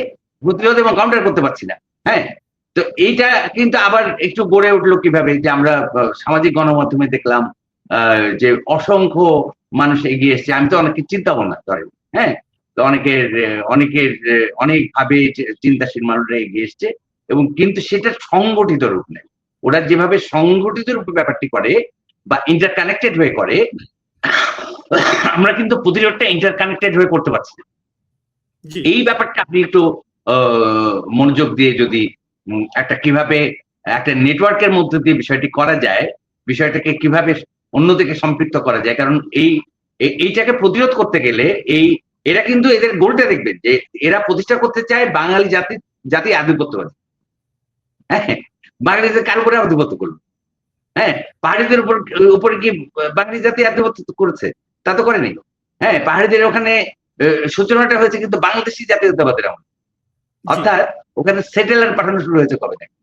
প্রতিরোধ এবং কাউন্টার করতে পারছি না। হ্যাঁ, তো এইটা কিন্তু আবার একটু গড়ে উঠলো কিভাবে, যে আমরা সামাজিক গণমাধ্যমে দেখলাম যে অসংখ্য মানুষ এগিয়ে এসছে। আমি তো অনেকে চিন্তা ভাবনা করেন, হ্যাঁ, তো অনেকের অনেকভাবে চিন্তাশীল মানুষরা এগিয়ে এসছে, এবং কিন্তু সেটা সংগঠিত রূপ নেয়। ওরা যেভাবে সংগঠিত রূপে ব্যাপারটি করে বা ইন্টারকানেক্টেড হয়ে করে, আমরা কিন্তু প্রতিরোধটা ইন্টারকানেক্টেড হয়ে করতে পারছি না। এই ব্যাপারটা আপনি একটু মনোযোগ দিয়ে যদি একটা কিভাবে একটা নেটওয়ার্কের মধ্যে দিয়ে বিষয়টি করা যায়, বিষয়টাকে কিভাবে অন্যদিকে সম্পৃক্ত করা যায়, কারণ এইটাকে প্রতিরোধ করতে গেলে এরা কিন্তু এদের গোলটা দেখবেন যে এরা প্রতিষ্ঠা করতে চায় বাঙালি জাতি আধিপত্যবাদী। হ্যাঁ, বাঙালিদের কার উপরে আধিপত্য করলো? হ্যাঁ, পাহাড়িদের উপরে কি বাঙালি জাতি আধিপত্য করেছে? তা তো করেনি। হ্যাঁ, পাহাড়িদের ওখানে সূচনাটা হয়েছে কিন্তু বাংলাদেশি জাতীয়তাবাদের আমলে, অর্থাৎ ওখানে সেটেলার পাঠানো শুরু হয়েছে কবে থেকে?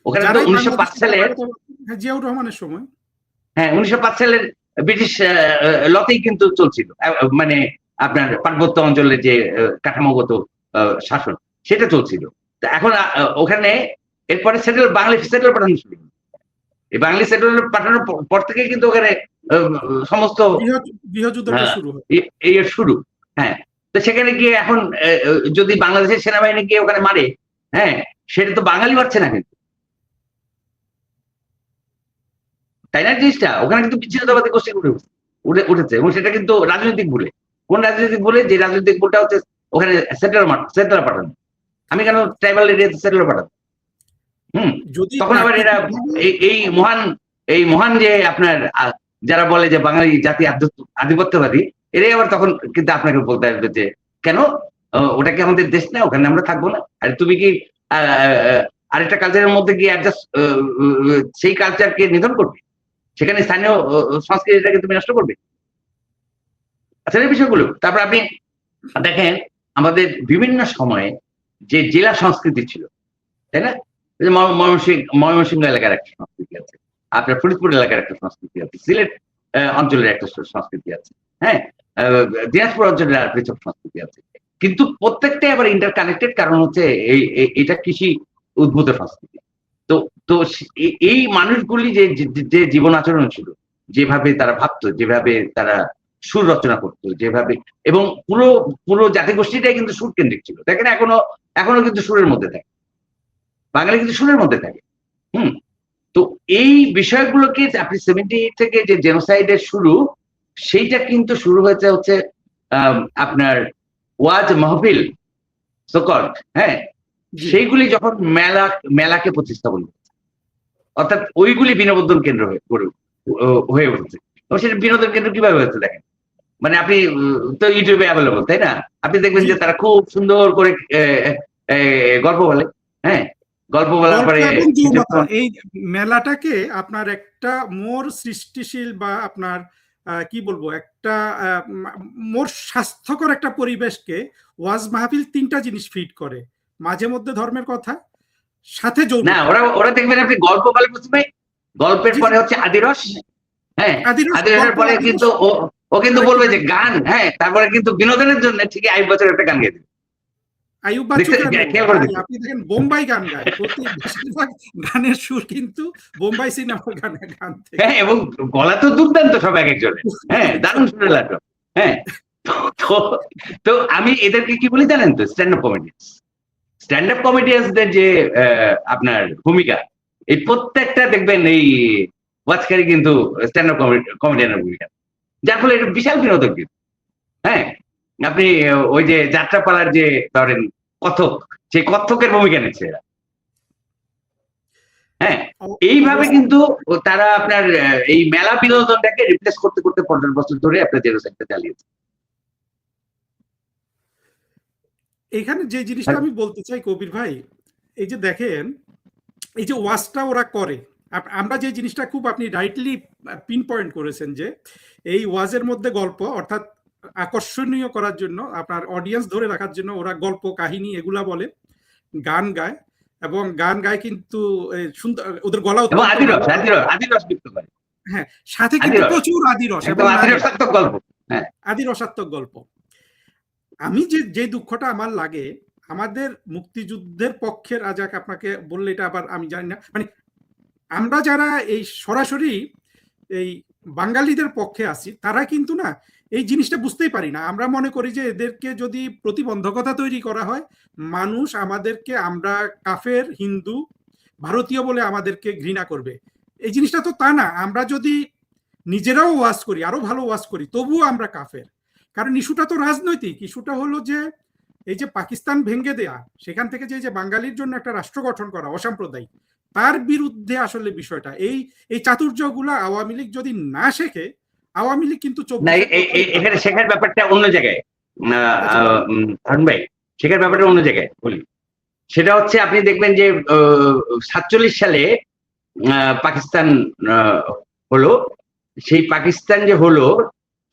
ওখানে তো 1905 সালের জিয়াউর রহমানের সময়, হ্যাঁ 1905 সালের ব্রিটিশ লতেই কিন্তু চলছিল, মানে আপনার পার্বত্য অঞ্চলের যে কাঠামোগত শাসন সেটা চলছিল। এখন ওখানে এরপরে বাঙালি সেটেলার পাঠানো শুরু। এই বাঙালি সেটেলার পাঠানোর পর থেকে কিন্তু ওখানে সমস্ত গৃহযুদ্ধটা শুরু হয়, এই শুরু। হ্যাঁ, তো সেখানে গিয়ে এখন যদি বাংলাদেশের সেনাবাহিনী গিয়ে ওখানে মারে, হ্যাঁ, সেটা তো বাঙালি মারছে না কিন্তু, তাই না? জিনিসটা ওখানে কিন্তু বিচ্ছিন্নতাবাদী গোষ্ঠী উঠেছে, এবং সেটা কিন্তু রাজনৈতিক ভুলে। কোন রাজনৈতিক ভুলে? যে রাজনৈতিক ভুলটা হচ্ছে ওখানে সেটেলার পাঠানো। আমি কেন ট্রাইবাল এরিয়াতে সেটেলার পাঠাবো? তখন আবার এরা এই মহান যে আপনার যারা বলে যে বাঙালি জাতি আধিপত্যবাদী, এরাই আবার তখন কিন্তু আপনাকে বলতে আসবে যে কেন ওটা কি আমাদের দেশ না, ওখানে আমরা থাকবো না? আর তুমি কি আরেকটা কালচারের মধ্যে গিয়ে সেই কালচারকে নিধন করবে, সেখানে স্থানীয় সংস্কৃতিটাকে তুমি নষ্ট করবে? আচ্ছা, এই বিষয়গুলো। তারপর আপনি দেখেন আমাদের বিভিন্ন সময়ে যে জেলা সংস্কৃতি ছিল, তাই না? ময়মনসিংহ এলাকার একটা সংস্কৃতি আছে, আপনার ফরিদপুর এলাকার একটা সংস্কৃতি আছে, সিলেট অঞ্চলের একটা সংস্কৃতি আছে, হ্যাঁ, দিনাজপুর অঞ্চলের আর পৃথক সংস্কৃতি আছে, কিন্তু প্রত্যেকটাই আবার ইন্টারকানেক্টেড, কারণ হচ্ছে এটা কৃষি উদ্ভূত সংস্কৃতি। তো তো এই মানুষগুলি যে জীবন আচরণ ছিল, যেভাবে তারা ভাবতো, যেভাবে তারা সুর রচনা করতো, যেভাবে, এবং পুরো জাতিগোষ্ঠীটাই কিন্তু সুর কেন্দ্রিক ছিল। দেখেন এখনো কিন্তু সুরের মধ্যে থাকে, বাঙালি কিন্তু সুরের মধ্যে থাকে। তো এই বিষয়গুলোকে আপনি 78 থেকে যে জেনোসাইডের শুরু, সেইটা কিন্তু শুরু হয়েছে হচ্ছে আপনার ওয়াজ মাহফিল সকল্ড, হ্যাঁ, সেইগুলি যখন মেলাকে প্রতিস্থাপন করেছে, অর্থাৎ ওইগুলি বিনোদন কেন্দ্র হয়ে উঠেছে। এবং সেটা বিনোদন কেন্দ্র কিভাবে হয়েছে দেখেন, মানে আপনি তো ইউটিউবে অ্যাভেলেবল, তাই না? আপনি দেখবেন যে তারা খুব সুন্দর করে গল্প বলে, হ্যাঁ, গল্প বলার পরে এই মেলাটাকে আপনার একটা মোর সৃষ্টিশীল বা আপনার কি বলবো, একটা মোর স্বাস্থ্যকর একটা পরিবেশকে ওয়াজ মাহফিল তিনটা জিনিস ফিট করে, মাঝে মধ্যে ধর্মের কথা, সাথে না, ওরা দেখবেন আপনি গল্প বলে প্রথমে, গল্পের পরে হচ্ছে আদিরস, হ্যাঁ, আদিরসের পরে কিন্তু ও কিন্তু বলবে যে গান, হ্যাঁ, তারপরে কিন্তু বিনোদনের জন্য ঠিক আইয়ুব বাচ্চুর একটা গান গেয়ে দেবে। আইয়ুব বাচ্চু আপনি দেখেন বোম্বাই গান গায়, বেশিরভাগ গানের সুর কিন্তু বোম্বাই সিনেমার গান থেকে। হ্যাঁ, এবং গলা তো দুর্দান্ত সব এক একজনের, হ্যাঁ, দারুণ শুনে লাগলো। হ্যাঁ, তো আমি এদেরকে কি বলি জানেন তো? স্ট্যান্ড আপ কমেডিয়ানসদের যে আপনার ভূমিকা, এই প্রত্যেকটা দেখবেন এই ওয়াজকারী কিন্তু স্ট্যান্ড আপ কমেডিয়ানের ভূমিকা, যার ফলে এটা বিশাল বিনোদন কিন্তু। হ্যাঁ, আপনি ওই যে যাত্রাপালার যে ধরেন কত্থক, সেই কত্থকের ভূমিকা নিচ্ছে এরা। হ্যাঁ, এইভাবে কিন্তু তারা আপনার এই মেলা বিনোদনটাকে রিপ্লেস করতে করতে 50 বছর ধরে আপনার জেনোসাইডটা চালিয়েছে। এখানে যে জিনিসটা আমি বলতে চাই কবির ভাই, এই যে দেখেন, এই যে ওয়াজটা ওরা করে, আমরা যে জিনিসটা খুব আপনি রাইটলি পিন পয়েন্ট করেছেন, যে এই ওয়াজের মধ্যে গল্প, অর্থাৎ আকর্ষণীয় করার জন্য, আপনার অডিয়েন্স ধরে রাখার জন্য ওরা গল্প কাহিনী এগুলা বলে, গান গায়, এবং গান গায় কিন্তু সুন্দর, ওদের গলা এবং আদিরস বিক্ত করে। হ্যাঁ, সাথে কিন্তু প্রচুর আদিরস এবং আদিরসাত্মক গল্প। হ্যাঁ, আদিরসাত্মক গল্প। আমি যে দুঃখটা আমার লাগে, আমাদের মুক্তিযুদ্ধের পক্ষের, আজাক আপনাকে বললে এটা আবার আমি জানি না, মানে আমরা যারা এই সরাসরি এই বাঙালিদের পক্ষে আছি, তারা কিন্তু না এই জিনিসটা বুঝতেই পারি না। আমরা মনে করি যে এদেরকে যদি প্রতিবন্ধকতা তৈরি করা হয়, মানুষ আমাদেরকে, আমরা কাফের, হিন্দু, ভারতীয় বলে আমাদেরকে ঘৃণা করবে। এই জিনিসটা তো তা না। আমরা যদি নিজেরাও ওয়াজ করি, আরো ভালো ওয়াজ করি, তবুও আমরা কাফের। কারণ ইস্যুটা তো রাজনৈতিক। ইস্যুটা হলো যে এই যে পাকিস্তান ভেঙে দেয়া, সেখান থেকে যে বাঙালির জন্য একটা রাষ্ট্র গঠন করা অসাম্প্রদায়িক, তার বিরুদ্ধে আসলে বিষয়টা। এই চাতুর্যগুলা আওয়ামী লীগ যদি না শেখে, আওয়ামী লীগ কিন্তু এখানে শেখার ব্যাপারটা অন্য জায়গায় ভাই, শেখার ব্যাপারটা অন্য জায়গায় বলি। সেটা হচ্ছে আপনি দেখবেন যে 47 সালে পাকিস্তান হলো, সেই পাকিস্তান যে হলো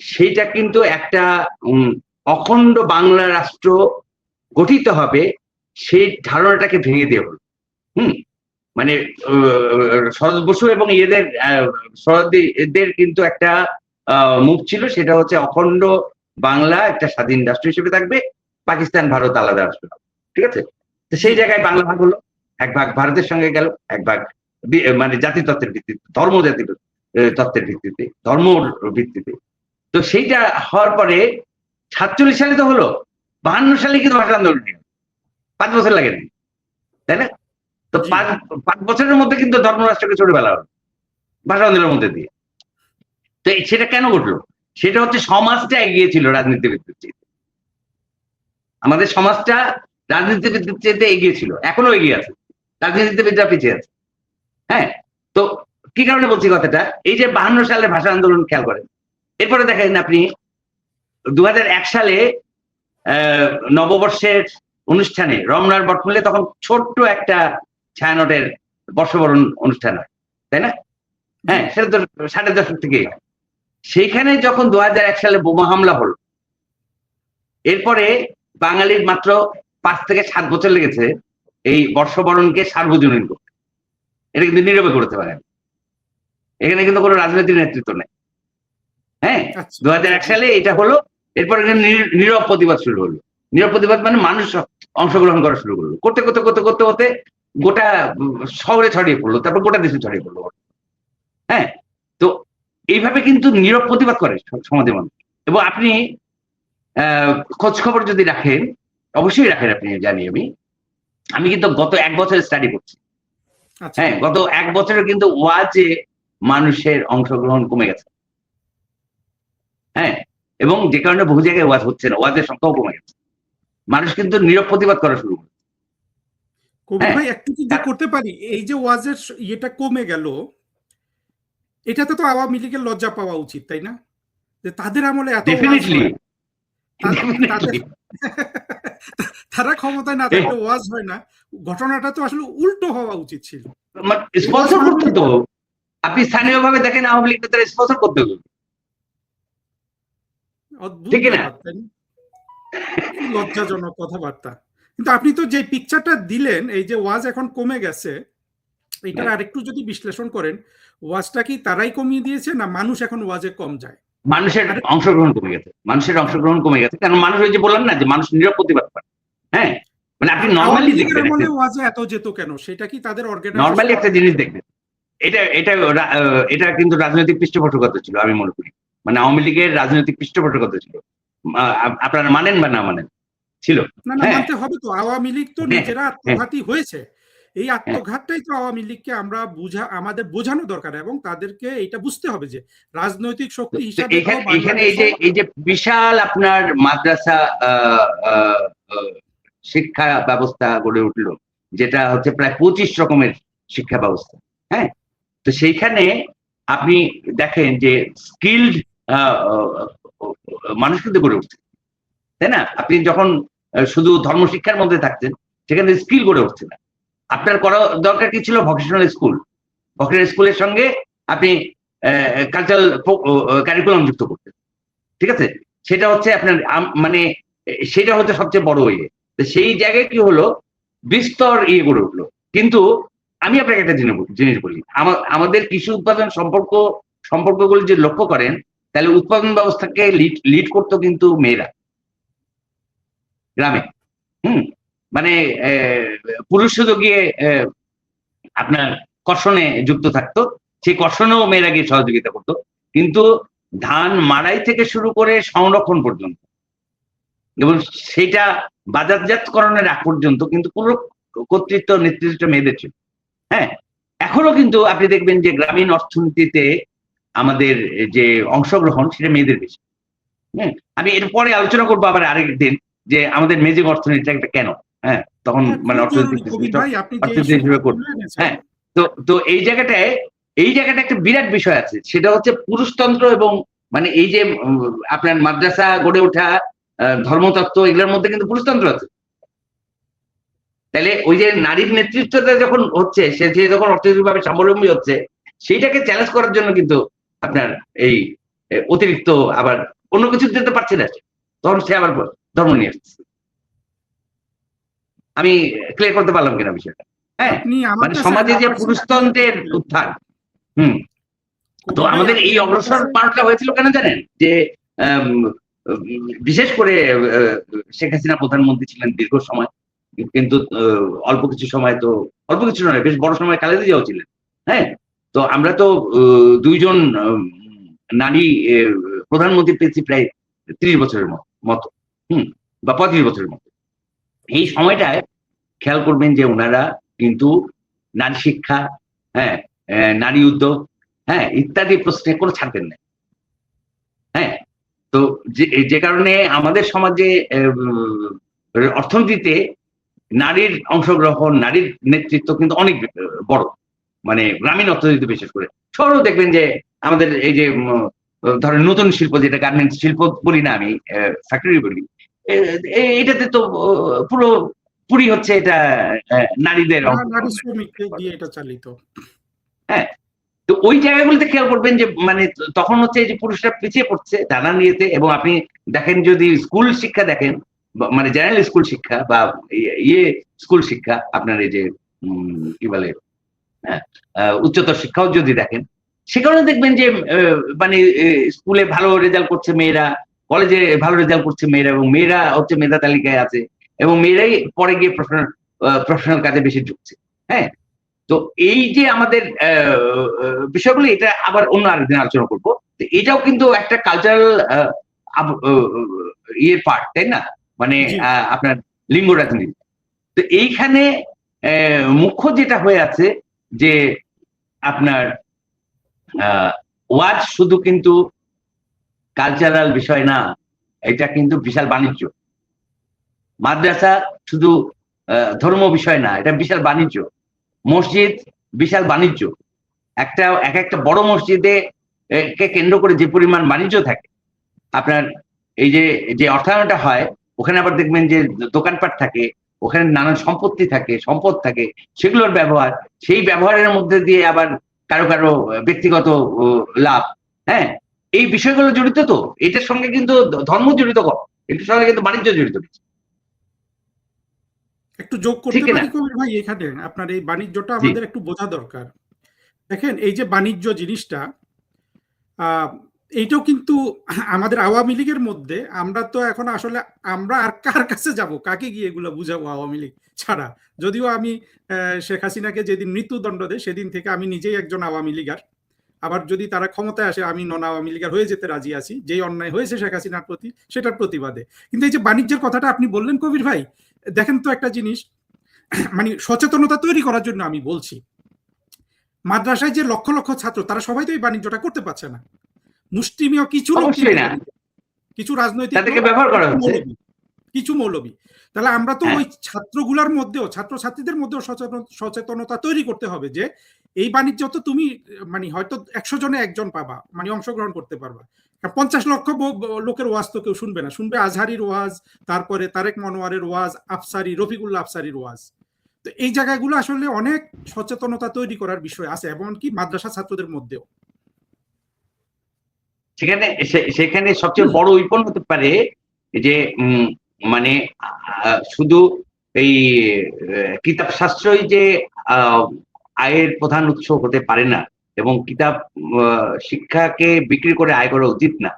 সেইটা কিন্তু একটা অখণ্ড বাংলা রাষ্ট্র গঠিত হবে সেই ধারণাটাকে ভেঙে দেওয়া হলো। মানে শরৎ বসু এবং এদের কিন্তু একটা মুখ ছিল, সেটা হচ্ছে অখণ্ড বাংলা একটা স্বাধীন রাষ্ট্র হিসেবে থাকবে, পাকিস্তান ভারত আলাদা রাষ্ট্র, ঠিক আছে? তো সেই জায়গায় বাংলা ভাগ হলো, এক ভাগ ভারতের সঙ্গে গেল, এক ভাগ মানে জাতি তত্ত্বের ভিত্তিতে, ধর্ম জাতি তত্ত্বের ভিত্তিতে, ধর্মর ভিত্তিতে। তো সেইটা হওয়ার পরে 47 সালে তো হলো, 52 সালে কিন্তু ভাষা আন্দোলন, 5 বছর লাগেনি, তাই না? তো 5 বছরের মধ্যে কিন্তু ধর্মরাষ্ট্রকে ছড়ে ফেলা হলো ভাষা আন্দোলনের মধ্যে দিয়ে। তো সেটা কেন ঘটলো? সেটা হচ্ছে সমাজটা এগিয়ে ছিল রাজনীতিবিদদের চেয়ে। আমাদের সমাজটা রাজনীতিবিদদের চেয়ে এগিয়ে ছিল, এখনো এগিয়ে আছে, রাজনীতিবিদরা পিছিয়ে আছে। হ্যাঁ, তো কি কারণে বলছি কথাটা? এই যে 52 সালে ভাষা আন্দোলন খেয়াল করেন, এরপরে দেখেন আপনি 2001 সালে নববর্ষের অনুষ্ঠানে রমনার বটমূলে তখন ছোট্ট একটা ছায়ানটের বর্ষবরণ অনুষ্ঠান হয়, তাই না? হ্যাঁ, সেটা তো 60 দশক থেকেই হয়। সেইখানে যখন 2001 সালে বোমা হামলা হলো, এরপরে বাঙালির মাত্র 5 থেকে 7 বছর লেগেছে এই বর্ষবরণকে সার্বজনীন করতে। এটা কিন্তু নীরবে করতে পারেন, এখানে কিন্তু কোনো রাজনৈতিক নেতৃত্ব নেই। হ্যাঁ, 2001 সালে এটা হলো, এরপর নীরব প্রতিবাদ শুরু হলো। নীরব প্রতিবাদ মানে মানুষ অংশগ্রহণ করা শুরু করলো, করতে করতে করতে করতে করতে গোটা শহরে ছড়িয়ে পড়লো, তারপর গোটা দেশে ছড়িয়ে পড়লো। হ্যাঁ, তো এইভাবে কিন্তু নীরব প্রতিবাদ করে সমাজের মানুষ। এবং আপনি খোঁজ খবর যদি রাখেন, অবশ্যই রাখেন, আপনি জানি আমি কিন্তু গত 1 বছর স্টাডি করছি। হ্যাঁ, গত 1 বছরে কিন্তু ওয়াজে মানুষের অংশগ্রহণ কমে গেছে। হ্যাঁ, এবং যে কারণে বহু জায়গায় ওয়াজ হচ্ছে না, ওয়াজের সংখ্যাও কমে গেছে, মানুষ কিন্তু নীরব প্রতিবাদ করা শুরু করে। কবির ভাই, একটু কি করতে পারি? এই যে ওয়াজের ইয়েটা কমে গেল, এটাতে তো আওয়ামী লীগের লজ্জা পাওয়া উচিত, তাই না? যে তাদের আমলে এত তারা ক্ষমতায় না থাকলে ওয়াজ হয় না, ঘটনাটা তো আসলে উল্টো হওয়া উচিত ছিল। স্পন্সর করতে তো, আপনি স্থানীয় ভাবে দেখেন আওয়ামী লীগ তারা স্পন্সর করতে হবে, ঠিক না? লজ্জাজনক কথাবার্তা। কিন্তু আপনি তো যে পিকচারটা দিলেন, এই যে ওয়াজ এখন কমে গেছে, এটার আরেকটু যদি বিশ্লেষণ করেন, ওয়াজটা কি তারাই কমিয়ে দিয়েছে, না মানুষ এখন ওয়াজে কম যায়? মানুষের অংশগ্রহণ কমে গেছে, মানুষের অংশগ্রহণ কমে গেছে, কারণ মানুষ ওই যে বললাম না যে মানুষ নীরব প্রতিবাদ করে। হ্যাঁ, মানে আপনি নরমালি দেখবেন ওয়াজে এত যেত কেন, সেটা কি তাদের অর্গানাইজেশন? নরমালি একটা জিনিস দেখবেন, এটা কিন্তু রাজনৈতিক পৃষ্ঠপোষকতা ছিল, আমি মনে করি। মানে আওয়ামী লীগের রাজনৈতিক পৃষ্ঠপোষকতা ছিল, আপনারা মানেন বা না মানেন, ছিল। না, মানতে হবে তো। আওয়ামী লীগ তো নিজেরা আত্মঘাতী হয়েছে। এই আত্মঘাতটাই তো আওয়ামী লীগকে আমরা আমাদের বোঝানো দরকার, এবং তাদেরকে এটা বুঝতে হবে যে রাজনৈতিক শক্তি হিসাবে এখানে এই যে বিশাল আপনার মাদ্রাসা শিক্ষা ব্যবস্থা গড়ে উঠলো, যেটা হচ্ছে প্রায় 25 রকমের শিক্ষা ব্যবস্থা। হ্যাঁ, তো সেইখানে আপনি দেখেন যে স্কিল্ড মানুষ কিন্তু গড়ে উঠছে, তাই না? আপনি যখন শুধু ধর্ম শিক্ষার মধ্যে থাকতেন, সেখানে স্কিল গড়ে উঠছে না। আপনার করা দরকার কি ছিল? Vocational school. ভোকেশনাল স্কুলের সঙ্গে আপনি কালচারাল কারিকুলাম যুক্ত করতেন, ঠিক আছে? সেটা হচ্ছে আপনার মানে সেটা হচ্ছে সবচেয়ে বড় ইয়ে। সেই জায়গায় কি হলো, বিস্তর ইয়ে গড়ে উঠলো, কিন্তু আমি আপনাকে একটা জিনিস বলি, আমাদের কৃষি উৎপাদন সম্পর্কগুলো যে লক্ষ্য করেন, তাহলে উৎপাদন ব্যবস্থাকে লিড করতো কিন্তু মেয়েরা গ্রামে। মানে পুরুষ শুধু গিয়ে আপনার কর্ষণে যুক্ত থাকতো, সেই কর্ষণেও মেয়েরা গিয়ে সহযোগিতা করতো, কিন্তু ধান মাড়াই থেকে শুরু করে সংরক্ষণ পর্যন্ত এবং সেটা বাজারজাতকরণের আগ পর্যন্ত কিন্তু পুরো কর্তৃত্ব নেতৃত্ব মেয়েদের ছিল। হ্যাঁ, এখনো কিন্তু আপনি দেখবেন যে গ্রামীণ অর্থনীতিতে আমাদের যে অংশগ্রহণ সেটা মেয়েদের বেশি। আমি এর পরে আলোচনা করবো আবার আরেকদিন যে আমাদের মেজিং অর্থনীতিটা কেন, হ্যাঁ তখন মানে অর্থনীতি হিসেবে করবো। হ্যাঁ, তো এই জায়গাটায় একটা বিরাট বিষয় আছে, সেটা হচ্ছে পুরুষতন্ত্র এবং মানে এই যে আপনার মাদ্রাসা গড়ে ওঠা, ধর্মতত্ত্ব, এগুলোর মধ্যে কিন্তু পুরুষতন্ত্র আছে। তাহলে ওই যে নারীর নেতৃত্বটা যখন হচ্ছে, সে যখন অর্থনৈতিকভাবে স্বাবলম্বী হচ্ছে, সেইটাকে চ্যালেঞ্জ করার জন্য কিন্তু আপনার এই অতিরিক্ত আবার অন্য কিছু দিতে পারছে না, তখন সে আবার ধর্ম নিয়ে আসছে। আমি ক্লিয়ার করতে পারলাম কিনা বিষয়টা? হ্যাঁ, মানে সমাজে যে পুরুষতন্ত্রের উত্থান, তো আমাদের এই অগ্রসর পার্টটা হয়েছিল কেন জানেন? যে বিশেষ করে শেখ হাসিনা প্রধানমন্ত্রী ছিলেন দীর্ঘ সময়, কিন্তু অল্প কিছু সময়, তো অল্প কিছু নয়, বেশ বড় সময় খালেদা জিয়াও ছিলেন। হ্যাঁ, তো আমরা তো দুইজন নারী প্রধানমন্ত্রী পেয়েছি প্রায় 30 বছরের মতো, বা 35 বছরের মতো। এই সময়টায় খেয়াল করবেন যে ওনারা কিন্তু নারী শিক্ষা, হ্যাঁ নারী উদ্যোগ, হ্যাঁ ইত্যাদি প্রশ্নে কোনো ছাড় দেন না। হ্যাঁ, তো যে কারণে আমাদের সমাজে অর্থনীতিতে নারীর অংশগ্রহণ, নারীর নেতৃত্ব কিন্তু অনেক বড়, মানে গ্রামীণ অর্থনীতি বিশেষ করে। শহরেও দেখবেন যে আমাদের এই যে ধরেন নতুন শিল্প, যেটা গার্মেন্টস শিল্প বলি না আমি, ফ্যাক্টরি বলি, এটাতে তো পুরি হচ্ছে এটা নারীদের। হ্যাঁ, তো ওই জায়গাগুলোতে খেয়াল করবেন যে মানে তখন হচ্ছে যে পুরুষরা পিছিয়ে পড়ছে নানা নিয়েতে। এবং আপনি দেখেন যদি স্কুল শিক্ষা দেখেন, মানে জেনারেল স্কুল শিক্ষা বা স্কুল শিক্ষা, আপনার এই যে কি বলে উচ্চতর শিক্ষাও যদি দেখেন, সেখানে দেখবেন যে মানে স্কুলে ভালো রেজাল্ট করছে মেয়েরা, কলেজে ভালো রেজাল্ট করছে মেয়েরা, এবং মেয়েরা হচ্ছে মেধা তালিকায় আছে, এবং মেয়েরাই পরে গিয়ে প্রফেশনাল কাজে বেশি ঢুকছে। হ্যাঁ, তো এই যে আমাদের বিষয়গুলো, এটা আবার অন্য আরেকদিন আলোচনা করবো। এটাও কিন্তু একটা কালচারাল ইয়ের পার্ট, তাই না? মানে আপনার লিঙ্গ রাজনীতি। তো এইখানে মুখ্য যেটা হয়ে আছে যে আপনার ওয়াজ শুধু কিন্তু কালচারাল বিষয় না, এটা কিন্তু বিশাল বাণিজ্য। মাদ্রাসা শুধু ধর্ম বিষয় না, এটা বিশাল বাণিজ্য। মসজিদ বিশাল বাণিজ্য। এক একটা বড় মসজিদে কে কেন্দ্র করে যে পরিমাণ বাণিজ্য থাকে, আপনার এই যে অর্থায়নটা হয়, ওখানে আবার দেখবেন যে দোকানপাট থাকে, ওখানে নানান সম্পত্তি থাকে, সম্পদ থাকে, সেগুলোর ব্যবহার, সেই ব্যবহারের মধ্যে দিয়ে আবার কারো ব্যক্তিগত লাভ। হ্যাঁ, এই বিষয়গুলো জড়িত। তো এটার সঙ্গে কিন্তু ধর্ম জড়িত কম, এটার সঙ্গে কিন্তু বাণিজ্য জড়িত। একটু যোগ করতে পারি কবির ভাই এখানে? আপনার এই বাণিজ্যটা আমাদের একটু বোঝা দরকার। দেখেন, এই যে বাণিজ্য জিনিসটা, এইটাও কিন্তু আমাদের আওয়ামী লীগের মধ্যে, আমরা তো এখন আসলে আমরা আর কার কাছে যাব, কাকে গিয়ে এগুলো বুঝাবো আওয়ামী লীগ ছাড়া? যদিও আমি শেখ হাসিনাকে যেদিন মৃত্যুদণ্ড দেয় সেদিন থেকে আমি নিজেই একজন আওয়ামী লীগার। আবার যদি তারা ক্ষমতায় আসে, আমি নন আওয়ামী লীগার হয়ে যেতে রাজি আছি, যেই অন্যায় হয়েছে শেখ হাসিনার প্রতি সেটার প্রতিবাদে। কিন্তু এই যে বাণিজ্যের কথাটা আপনি বললেন কবির ভাই, দেখেন তো একটা জিনিস, মানে সচেতনতা তৈরি করার জন্য আমি বলছি, মাদ্রাসায় যে লক্ষ লক্ষ ছাত্র, তারা সবাই তো এই বাণিজ্যটা করতে পারছে না। মুষ্টিমেয় কিছু লোক, কিছু রাজনৈতিক ব্যবহার করা হচ্ছে, কিছু মৌলবী। তাহলে আমরা তো ওই ছাত্রগুলোর মধ্যেও, ছাত্রছাত্রীদের মধ্যেও সচেতনতা তৈরি করতে হবে যে এই বাণিজ্য তো তুমি মানে হয়তো 100 জনে একজন পাবা, মানে অংশগ্রহণ করতে পারবা। 50 লক্ষ লোকের ওয়াজ তো কেউ শুনবে না, শুনবে আজহারির ওয়াজ, তারপরে তারেক মনোয়ারের ওয়াজ, আফসারি, রফিকুল্লাহ আফসারির ওয়াজ। তো এই জায়গাগুলো আসলে অনেক সচেতনতা তৈরি করার বিষয় আছে, এমনকি মাদ্রাসা ছাত্রদের মধ্যেও। সেখানে সবচেয়ে বড় উইপন হতে পারে যে মানে শুধু এই কিতাব সাশ্রয়ী যে আয়ের প্রধান উৎস হতে পারে না, এবং কিতাব শিক্ষাকে বিক্রি করে আয় করা উচিত না,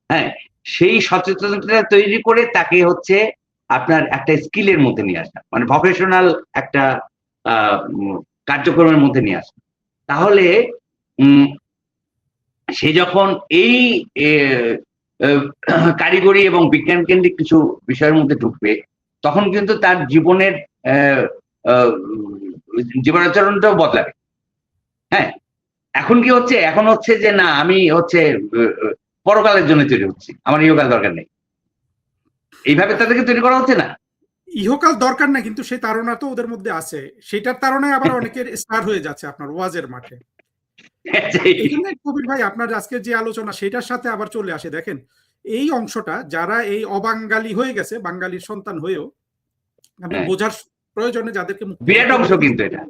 হ্যাঁ, সেই সচেতনতা তৈরি করে তাকে হচ্ছে আপনার একটা স্কিলের মধ্যে নিয়ে আসা, মানে প্রফেশনাল একটা কার্যক্রমের মধ্যে নিয়ে আসা। তাহলে সে যখন এই কারিগরি এবং বিজ্ঞান কেন্দ্রিক কিছু বিষয়ের মধ্যে ঢুকবে, তখন কিন্তু তার জীবনের জীবনাচরণটাও বদলাবে। হ্যাঁ, এখন কি হচ্ছে, এখন হচ্ছে যে না আমি হচ্ছে পরকালের জন্য তৈরি হচ্ছি, আমার ইহকাল দরকার নেই, এইভাবে তাদেরকে তৈরি করা হচ্ছে না। ইহকাল দরকার না, কিন্তু সেই তাড়না তো ওদের মধ্যে আছে, সেটার তাড়নায় আবার অনেকের স্টার হয়ে যাচ্ছে আপনার ওয়াজের মাঠে। এখানে কবির ভাই আপনার আজকে যে আলোচনা সেটার সাথে আবার চলে আসে, দেখেন এই অংশটা যারা এই অবাঙ্গালি হয়ে গেছে, বাঙালির সন্তান হয়েও আমি বোঝার প্রয়োজনে যাদেরকে বিরাট অংশ, কিন্তু এটা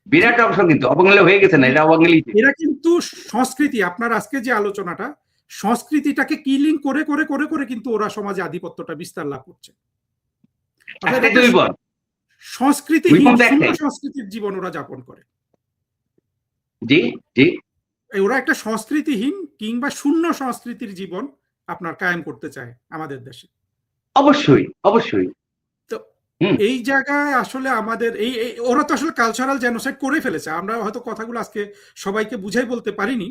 বিরাট অংশ কিন্তু অবাঙালি হয়ে গেছে না, এটা অবাঙালি। এরা কিন্তু সংস্কৃতি, আপনার আজকে যে আলোচনাটা সংস্কৃতিটাকে কিলিং করে করে করে করে কিন্তু ওরা সমাজে আধিপত্যটা বিস্তার লাভ করছে। সংস্কৃতি সংস্কৃতির জীবন ওরা যাপন করে। জি জি, ওরা একটা সংস্কৃতিহীন কিংবা শূন্য সংস্কৃতির জীবন আপনার কায়েম করতে চায় আমাদের দেশে। অবশ্যই অবশ্যই। তো এই জায়গায় আসলে আমাদের এই ওরা তো আসলে কালচারাল জেনোসাইড করে ফেলেছে। আমরা হয়তো কথাগুলো আজকে সবাইকে বুঝাই বলতে পারিনি,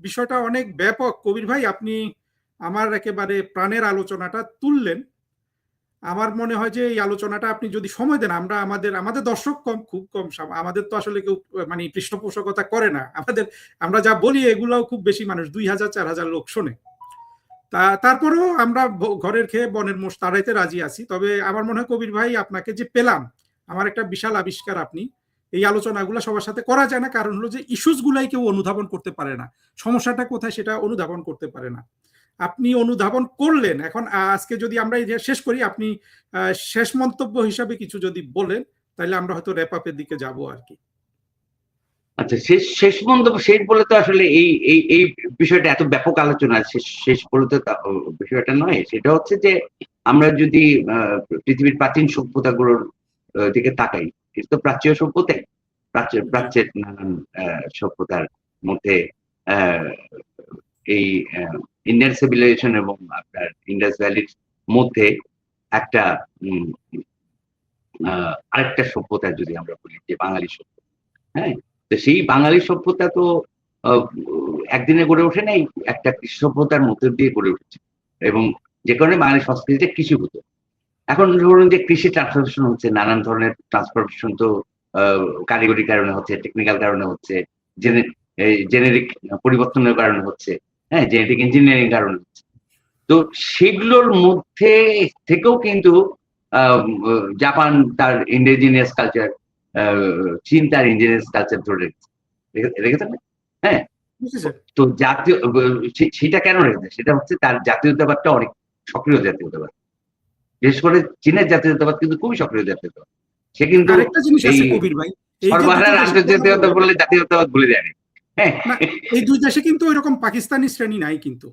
বিষয়টা অনেক ব্যাপক। কবির ভাই আপনি আমার একেবারে প্রাণের আলোচনাটা তুললেন। আমার মনে হয় যে এই আলোচনাটা আপনি যদি সময় দেন, আমরা আমাদের দর্শক কম, খুব কম, আমাদের তো আসলে কেউ মানে পৃষ্ঠপোষকতা করে না, আমরা যা বলি এগুলাও খুব বেশি মানুষ 2000-4000 লোক শোনে। তারপরেও আমরা ঘরের খেয়ে বনের মোষ তাড়াইতে রাজি আছি। তবে আমার মনে হয় কবির ভাই আপনাকে যে পেলাম, আমার একটা বিশাল আবিষ্কার। আপনি এই আলোচনাগুলো সবার সাথে করা যায় না, কারণ হলো যে ইস্যুস গুলাই কেউ অনুধাবন করতে পারে না, সমস্যাটা কোথায় সেটা অনুধাবন করতে পারে না। আপনি অনুধাবন করলেন। এখন আজকে যদি আমরা এই শেষ করি, আপনি শেষ মন্তব্য হিসাবে কিছু যদি বলেন, তাহলে আমরা হয়তো র্যাপ আপের দিকে যাব আর কি। আচ্ছা, শেষ মন্তব্য শেষ বলে তো আসলে এই বিষয়টা এত ব্যাপক আলোচনা, শেষ বলে তো বিষয়টা নয়। সেটা হচ্ছে যে আমরা যদি পৃথিবীর প্রাচীন সভ্যতাগুলোর দিকে তাকাই, এটা তো প্রাচ্য সভ্যতা, প্রাচ্যের নানান সভ্যতার মধ্যে এই ইন্ডিয়ান সিভিলাইজেশন এবং আপনার ইন্ডাস ভ্যালির মধ্যে একটা আরেকটা সভ্যতা যদি আমরা বলি যে বাঙালি সভ্যতা, হ্যাঁ, তো সেই বাঙালি সভ্যতা তো একদিনে গড়ে ওঠে নাই, একটা কৃষি সভ্যতার মধ্যে দিয়ে গড়ে উঠেছে, এবং যে কারণে বাঙালি সংস্কৃতিটা কৃষি হতো। এখন ধরুন যে কৃষি ট্রান্সফরমেশন হচ্ছে, নানান ধরনের ট্রান্সফরমেশন তো কারিগরি কারণে হচ্ছে, টেকনিক্যাল কারণে হচ্ছে, জেনেরিক পরিবর্তনের কারণে হচ্ছে, হ্যাঁ, জেনেটিক ইঞ্জিনিয়ারিং কারণে হচ্ছে। তো সেগুলোর মধ্যে থেকেও কিন্তু জাপান তার ইন্ডিজিনিয়াস কালচার, চীন তার ইন্ডিজিনিয়াস কালচার ধরে রেখেছে, হ্যাঁ। তো জাতীয় সেটা কেন রেখেছে? সেটা হচ্ছে তার জাতীয়তাবাদটা অনেক সক্রিয় জাতীয়তাবাদ, বিশেষ করে চীনের জাতীয়তাবাদ কিন্তু খুবই সক্রিয় জাতীয়তাবাদ। সে কিন্তু সর্বহারা রাষ্ট্রজাতীয়তা বললে জাতীয়তাবাদ ভুলে যায়নি। হ্যাঁ, এই দুই দেশে কিন্তু ওইরকম পাকিস্তানি শ্রেণী নাই, কিন্তু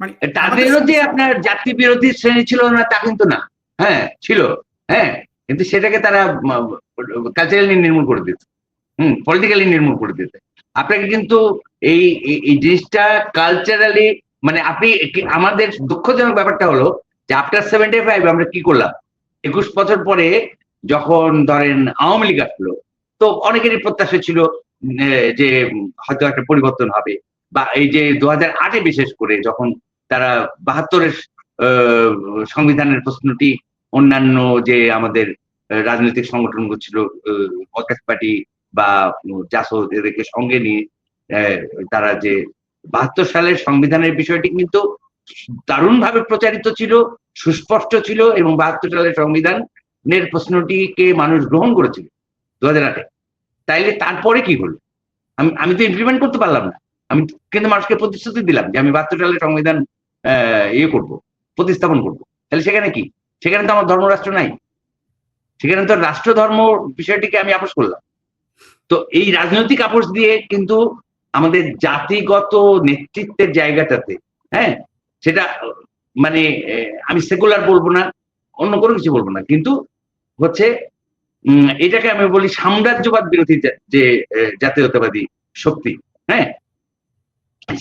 মানে তাদেরও যে আপনার জাতি বিরোধী শ্রেণী ছিল না তা কিন্তু না, হ্যাঁ ছিল, হ্যাঁ, কিন্তু সেটাকে তারা কালচারালি নির্মূল করে দিতে, পলিটিক্যালি নির্মূল করে দিতে। আপনাকে কিন্তু এই জিনিসটা কালচারালি, মানে আপনি আমাদের দুঃখজনক ব্যাপারটা হলো যে আফটার 75 আমরা কি করলাম, 21 বছর পরে যখন ধরেন আওয়ামী লীগ আসলো, তো অনেকেরই প্রত্যাশা ছিল যে হয়তো একটা পরিবর্তন হবে, বা এই যে 2008-এ বিশেষ করে যখন তারা 72-এর সংবিধানের প্রশ্নটি অন্যান্য যে আমাদের রাজনৈতিক সংগঠনগুলো ছিল, কংগ্রেস পার্টি বা জাসদ, এদেরকে সঙ্গে নিয়ে তারা যে 72 সালের সংবিধানের বিষয়টি কিন্তু দারুণভাবে প্রচারিত ছিল, সুস্পষ্ট ছিল, এবং 72 সালের সংবিধানের প্রশ্নটিকে মানুষ গ্রহণ করেছিল 2008-এ। তাইলে তারপরে কি হলো? আমি তো ইমপ্লিমেন্ট করতে পারলাম না, আমি কিন্তু মানুষকে প্রতিশ্রুতি দিলাম যে আমি 72 সালের সংবিধান করবো, প্রতিস্থাপন করবো। তাহলে সেখানে কি? সেখানে তো আমার ধর্মরাষ্ট্র নাই, সেখানে তো রাষ্ট্র ধর্ম বিষয়টিকে আমি আপোষ করলাম। তো এই রাজনৈতিক আপোষ দিয়ে কিন্তু আমাদের জাতিগত নেতৃত্বের জায়গাটাতে, হ্যাঁ, সেটা মানে আমি সেকুলার বলবো না, অন্য কোনো কিছু বলবো না, কিন্তু হচ্ছে এটাকে আমি বলি সাম্রাজ্যবাদ বিরোধী যে জাতীয়তাবাদী শক্তি, হ্যাঁ,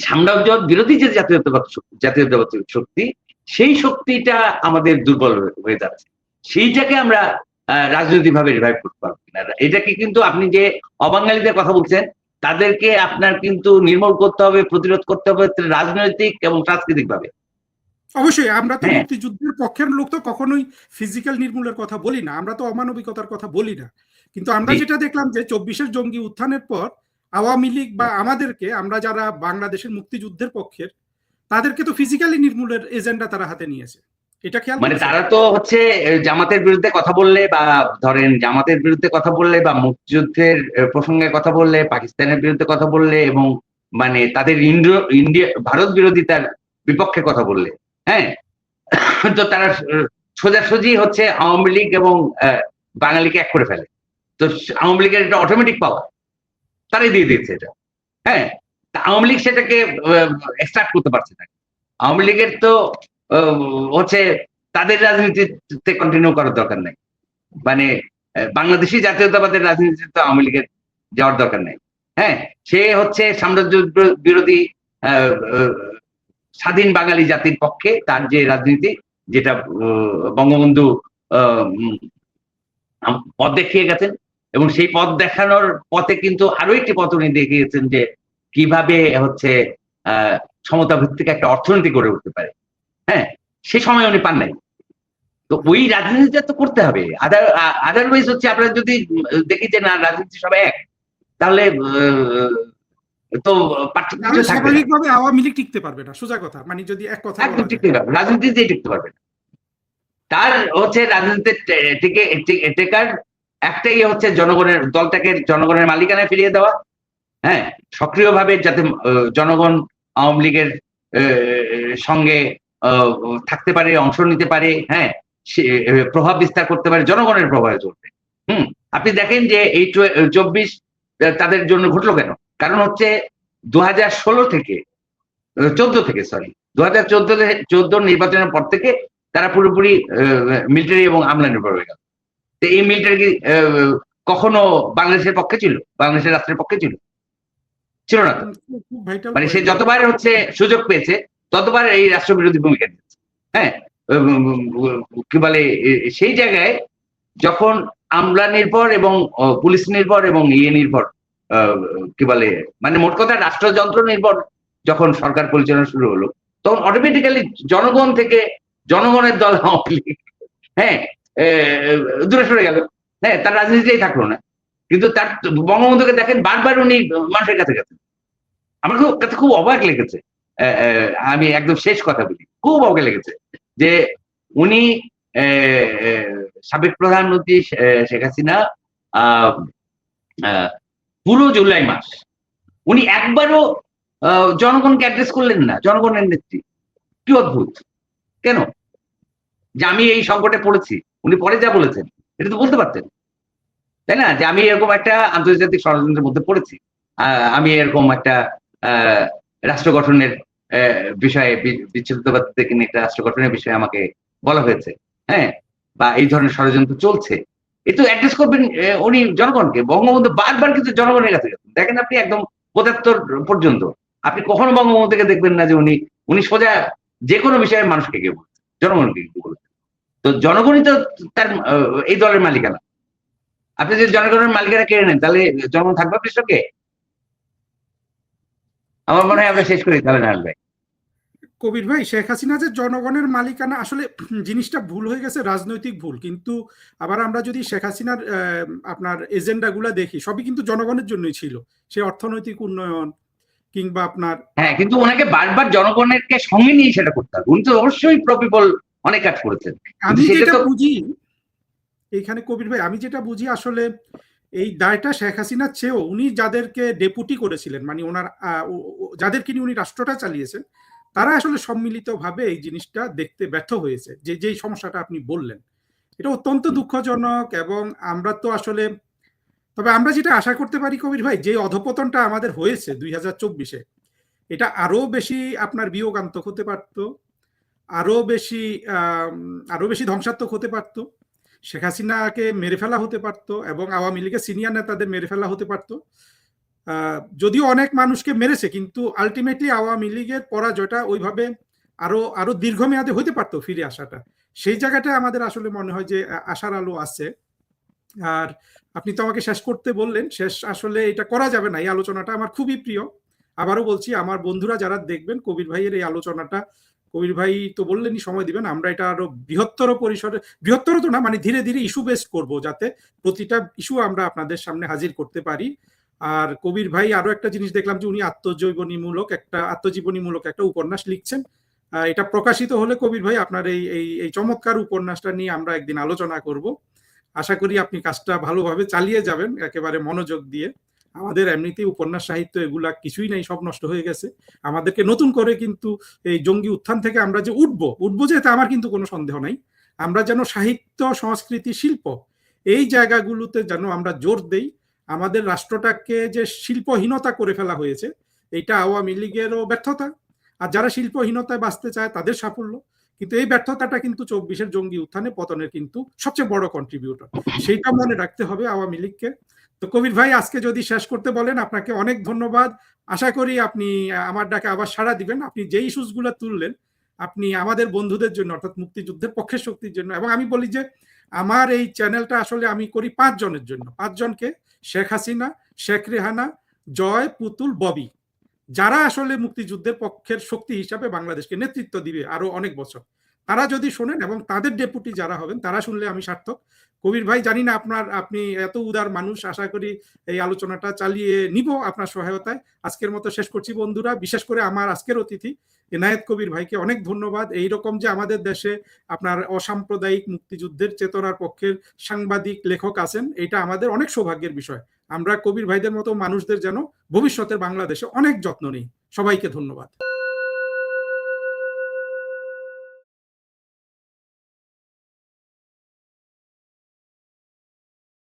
সাম্রাজ্যবাদ বিরোধী যে জাতীয়তাবাদী শক্তি, সেই শক্তিটা আমাদের দুর্বল হয়ে যাচ্ছে। সেইটাকে আমরা রাজনৈতিক ভাবে রিভাইভ করতে পারবো না। এটাকে কিন্তু আপনি যে অবাঙালিদের কথা বলছেন, তাদেরকে আপনার কিন্তু নির্মূল করতে হবে, প্রতিরোধ করতে হবে রাজনৈতিক এবং সাংস্কৃতিক ভাবে। অবশ্যই আমরা তো মুক্তিযুদ্ধের পক্ষের লোক তো কখনোই ফিজিক্যাল নির্মূলের কথা বলি না, আমরা তো অমানবিকতার কথা বলি না, কিন্তু আমরা যেটা দেখলাম যে 24-এর জঙ্গি উত্থানের পর আওয়ামী লীগ বা আমাদেরকে, আমরা যারা বাংলাদেশের মুক্তিযুদ্ধের পক্ষের, তাদেরকে তো ফিজিক্যালি নির্মূলের এজেন্ডা তারা হাতে নিয়েছে। এটা খেয়াল মানে তারা তো হচ্ছে জামাতের বিরুদ্ধে কথা বললে, বা ধরেন জামাতের বিরুদ্ধে কথা বললে, বা মুক্তিযুদ্ধের প্রসঙ্গে কথা বললে, পাকিস্তানের বিরুদ্ধে কথা বললে, এবং মানে তাদের ভারত বিরোধিতার বিপক্ষে কথা বললে, হ্যাঁ, তো তারা সোজাসুজি হচ্ছে আওয়ামী লীগ এবং বাঙালিকে এক করে ফেলে। তো আওয়ামী লীগের একটা অটোমেটিক পাওয়ার তারাই দিয়ে দিয়েছে এটা, হ্যাঁ। আওয়ামী লীগ সেটাকে এক্সট্রাক্ট করতে পারছে না। আওয়ামী লীগের তো হচ্ছে তাদের রাজনীতিতে কন্টিনিউ করার দরকার নেই, মানে বাংলাদেশি জাতীয়তাবাদের রাজনীতিতে তো আওয়ামী লীগের যাওয়ার দরকার নেই, হ্যাঁ। সে হচ্ছে সাম্রাজ্য বিরোধী স্বাধীন বাঙালি জাতির পক্ষে তার যে রাজনীতি, যেটা বঙ্গবন্ধু পথ দেখিয়ে গেছেন, এবং সেই পথ দেখানোর পথে কিন্তু আরো একটি পথ উনি দেখিয়েছেন যে কিভাবে হচ্ছে সমতা ভিত্তিক একটা অর্থনীতি গড়ে উঠতে পারে, হ্যাঁ। সেই সময় উনি পান নাই। তো ওই রাজনীতিটা তো করতে হবে, আদারওয়াইজ হচ্ছে আপনারা যদি দেখি যে না রাজনীতি সবাই এক, তাহলে তো স্বাভাবিকভাবে আওয়ামী লীগ টিকতে পারবে না, সোজা কথা, মানে যদি এক কথা রাজনীতিতে টিকতে পারবে না। তার হচ্ছে রাজনীতিতে টেকার একটাই হচ্ছে জনগণের দলটাকে জনগণের মালিকানায় ফিরিয়ে দেওয়া, হ্যাঁ, সক্রিয়ভাবে যাতে জনগণ আওয়ামী লীগের সঙ্গে থাকতে পারে, অংশ নিতে পারে, হ্যাঁ, প্রভাব বিস্তার করতে পারে, জনগণের প্রভাবে চলবে। আপনি দেখেন যে এই 24 তাদের জন্য ঘটলো কেন? কারণ হচ্ছে 2014 থেকে 2014 নির্বাচনের পর থেকে তারা পুরোপুরি মিলিটারি এবং আমলা নির্ভর হয়ে গেল। তো এই মিলিটারি কি কখনো বাংলাদেশের পক্ষে ছিল? বাংলাদেশের রাষ্ট্রের পক্ষে ছিল না তো। মানে সে যতবার হচ্ছে সুযোগ পেয়েছে ততবার এই রাষ্ট্রবিরোধী ভূমিকা নিয়েছে, হ্যাঁ। কি বলে, সেই জায়গায় যখন আমলা নির্ভর এবং পুলিশ নির্ভর এবং নির্ভর, কি বলে, মানে মোট কথা রাষ্ট্রযন্ত্র নির্ভর যখন সরকার পরিচালনা শুরু হলো, তখন অটোমেটিক্যালি জনগণ থেকে জনগণের দল আওয়ামী লীগ, হ্যাঁ, দূরে সরে গেল, হ্যাঁ, তার রাজনীতিটাই থাকলো না। কিন্তু তার বঙ্গবন্ধুকে দেখেন বারবার উনি মানুষের কাছে গেছেন। আমার কাছে খুব অবাক লেগেছে, আমি একদম শেষ কথা বলি, খুব অবাক লেগেছে যে উনি সাবেক প্রধানমন্ত্রী শেখ হাসিনা পুরো জুলাই মাস উনি একবারও জনগণকে অ্যাড্রেস করলেন না, জনগণের নেত্রী। কি অদ্ভুত! কেন? যে আমি এই সংকটে পড়েছি, উনি পরে যা বলেছেন এটা তো বলতে পারতেন, তাই না? যে আমি এরকম একটা আন্তর্জাতিক ষড়যন্ত্রের মধ্যে পড়েছি, আমি এরকম একটা রাষ্ট্র গঠনের বিষয়ে, বিচ্ছিন্নতাবাদ থেকে একটা রাষ্ট্র গঠনের বিষয়ে আমাকে বলা হয়েছে, হ্যাঁ, বা এই ধরনের ষড়যন্ত্র চলছে, এ তো অ্যাড্রেস করবেন উনি জনগণকে। বঙ্গবন্ধু বারবার কিন্তু জনগণের কাছে গেছেন। দেখেন আপনি একদম 75 পর্যন্ত আপনি কখনো বঙ্গবন্ধুকে দেখবেন না যে উনি সোজা যে কোনো বিষয়ে মানুষকে গিয়ে বলছেন, জনগণকে গিয়ে বলছেন। তো জনগণই তো তার এই দলের মালিকানা। আপনি যদি জনগণের মালিকানা কেড়ে নেন তাহলে জনগণ থাকবে আপনার সঙ্গে? আমার মনে হয় আমরা শেষ করি তাহলে। না ভাই, কবির ভাই, শেখ হাসিনা যে জনগণের মালিকানা, আসলে জিনিসটা ভুল হয়ে গেছে, রাজনৈতিক ভুল। কিন্তু আবার আমরা যদি শেখ হাসিনার আপনার এজেন্ডা গুলা দেখি, সবই কিন্তু জনগণের জন্যই ছিল। সে অর্থনৈতিক উন্নয়ন কিংবা আপনার, হ্যাঁ, কিন্তু ওনাকে বারবার জনগণেরকে সঙ্গে নিয়ে সেটা করতে হবে। উনি তো অবশ্যই প্রপিপল অনেক কাজ করেছেন। আমি যেটা বুঝি এইখানে কবির ভাই, আমি যেটা বুঝি আসলে এই দায়টা শেখ হাসিনার চেয়েও উনি যাদেরকে ডেপুটি করেছিলেন, মানে ওনার যাদেরকে নিয়ে উনি রাষ্ট্রটা চালিয়েছেন, তারা আসলে সম্মিলিতভাবে এই জিনিসটা দেখতে ব্যর্থ হয়েছে। যেই সমস্যাটা আপনি বললেন, এটা অত্যন্ত দুঃখজনক। এবং আমরা তো আসলে, তবে আমরা যেটা আশা করতে পারি কবির ভাই, যে অধপতনটা আমাদের হয়েছে 2024-এ, এটা আরো বেশি আপনার বিয়োগান্তক হতে পারত। আরো বেশি আরো বেশি ধ্বংসাত্মক হতে পারত। শেখ হাসিনাকে মেরে ফেলা হতে পারত এবং আওয়ামী লীগের সিনিয়র নেতাদের মেরে ফেলা হতে পারত। যদিও অনেক মানুষকে মেরেছে, কিন্তু আলটিমেটলি আওয়ামী লীগের পরাজয়টা ওইভাবে আরো আরো দীর্ঘমেয়াদে হতে পারতো ফিরে আসাটা। সেই জায়গাটা আমাদের আসলে মনে হয় যে আশার আলো আছে। আর আপনি তো আমাকে শেষ করতে বললেন, শেষ আসলে এটা করা যাবে না। এই আলোচনাটা আমার খুবই প্রিয়। আবারও বলছি, আমার বন্ধুরা যারা দেখবেন কবির ভাইয়ের এই আলোচনাটা, কবির ভাই তো বললেনই সময় দিবেন, আমরা এটা আরো বৃহত্তর পরিসরে, বৃহত্তর তো না মানে ধীরে ধীরে ইস্যু বেসড করব, যাতে প্রতিটা ইস্যু আমরা আপনাদের সামনে হাজির করতে পারি। আর কবির ভাই আরো একটা জিনিস দেখলাম যে উনি আত্মজীবনীমূলক একটা উপন্যাস লিখছেন। এটা প্রকাশিত হলে কবির ভাই আপনার এই চমৎকার উপন্যাসটা নিয়ে আমরা একদিন আলোচনা করব। আশা করি আপনি কাজটা ভালোভাবে চালিয়ে যাবেন, একেবারে মনোযোগ দিয়ে। আমাদের এমনিতেই উপন্যাস সাহিত্য এগুলা কিছুই নাই, সব নষ্ট হয়ে গেছে। আমাদেরকে নতুন করে কিন্তু এই জঙ্গি উত্থান থেকে আমরা যে উঠবো যে, এটা আমার কিন্তু কোনো সন্দেহ নাই। আমরা যেন সাহিত্য, সংস্কৃতি, শিল্প এই জায়গাগুলোতে যেন আমরা জোর দেই। আমাদের রাষ্ট্রটাকে যে শিল্পহীনতা করে ফেলা হয়েছে, এটা আওয়ামী লীগেরও ব্যর্থতা, আর যারা শিল্পহীনতায় বাঁচতে চায় তাদের সাফল্য। কিন্তু এই ব্যর্থতাটা কিন্তু 24-এর জঙ্গি উত্থানে পতনের কিন্তু সবচেয়ে বড় কন্ট্রিবিউটর, সেইটা মনে রাখতে হবে আওয়ামী লীগকে। তো কবির ভাই, আজকে যদি শেষ করতে বলেন, আপনাকে অনেক ধন্যবাদ। আশা করি আপনি আমার ডাকে আবার সাড়া দিবেন। আপনি যে ইস্যুস গুলো তুললেন, আপনি আমাদের বন্ধুদের জন্য, অর্থাৎ মুক্তিযুদ্ধের পক্ষের শক্তির জন্য, এবং আমি বলি যে আমার এই চ্যানেলটা আসলে আমি করি 5 জনের জন্য। 5 জনকে: শেখ হাসিনা, শেখ রেহানা, জয়, পুতুল, ববি, যারা আসলে মুক্তিযুদ্ধের পক্ষের শক্তি হিসাবে বাংলাদেশকে নেতৃত্ব দিবে আরো অনেক বছর। তারা যদি শোনেন এবং তাদের ডেপুটি যারা হবেন তারা শুনলে আমি সার্থক। কবির ভাই, জানি না আপনি এত উদার মানুষ, আশা করি এই আলোচনাটা চালিয়ে নিব আপনার সহায়তায়। আজকের মতো শেষ করছি বন্ধুরা। বিশেষ করে আমার আজকের অতিথি এনায়েত কবির ভাইকে অনেক ধন্যবাদ। এইরকম যে আমাদের দেশে আপনার অসাম্প্রদায়িক মুক্তিযুদ্ধের চেতনার পক্ষের সাংবাদিক, লেখক আছেন, এটা আমাদের অনেক সৌভাগ্যের বিষয়। আমরা কবির ভাইদের মতো মানুষদের যেন ভবিষ্যতের বাংলাদেশে অনেক যত্ন নিই। সবাইকে ধন্যবাদ।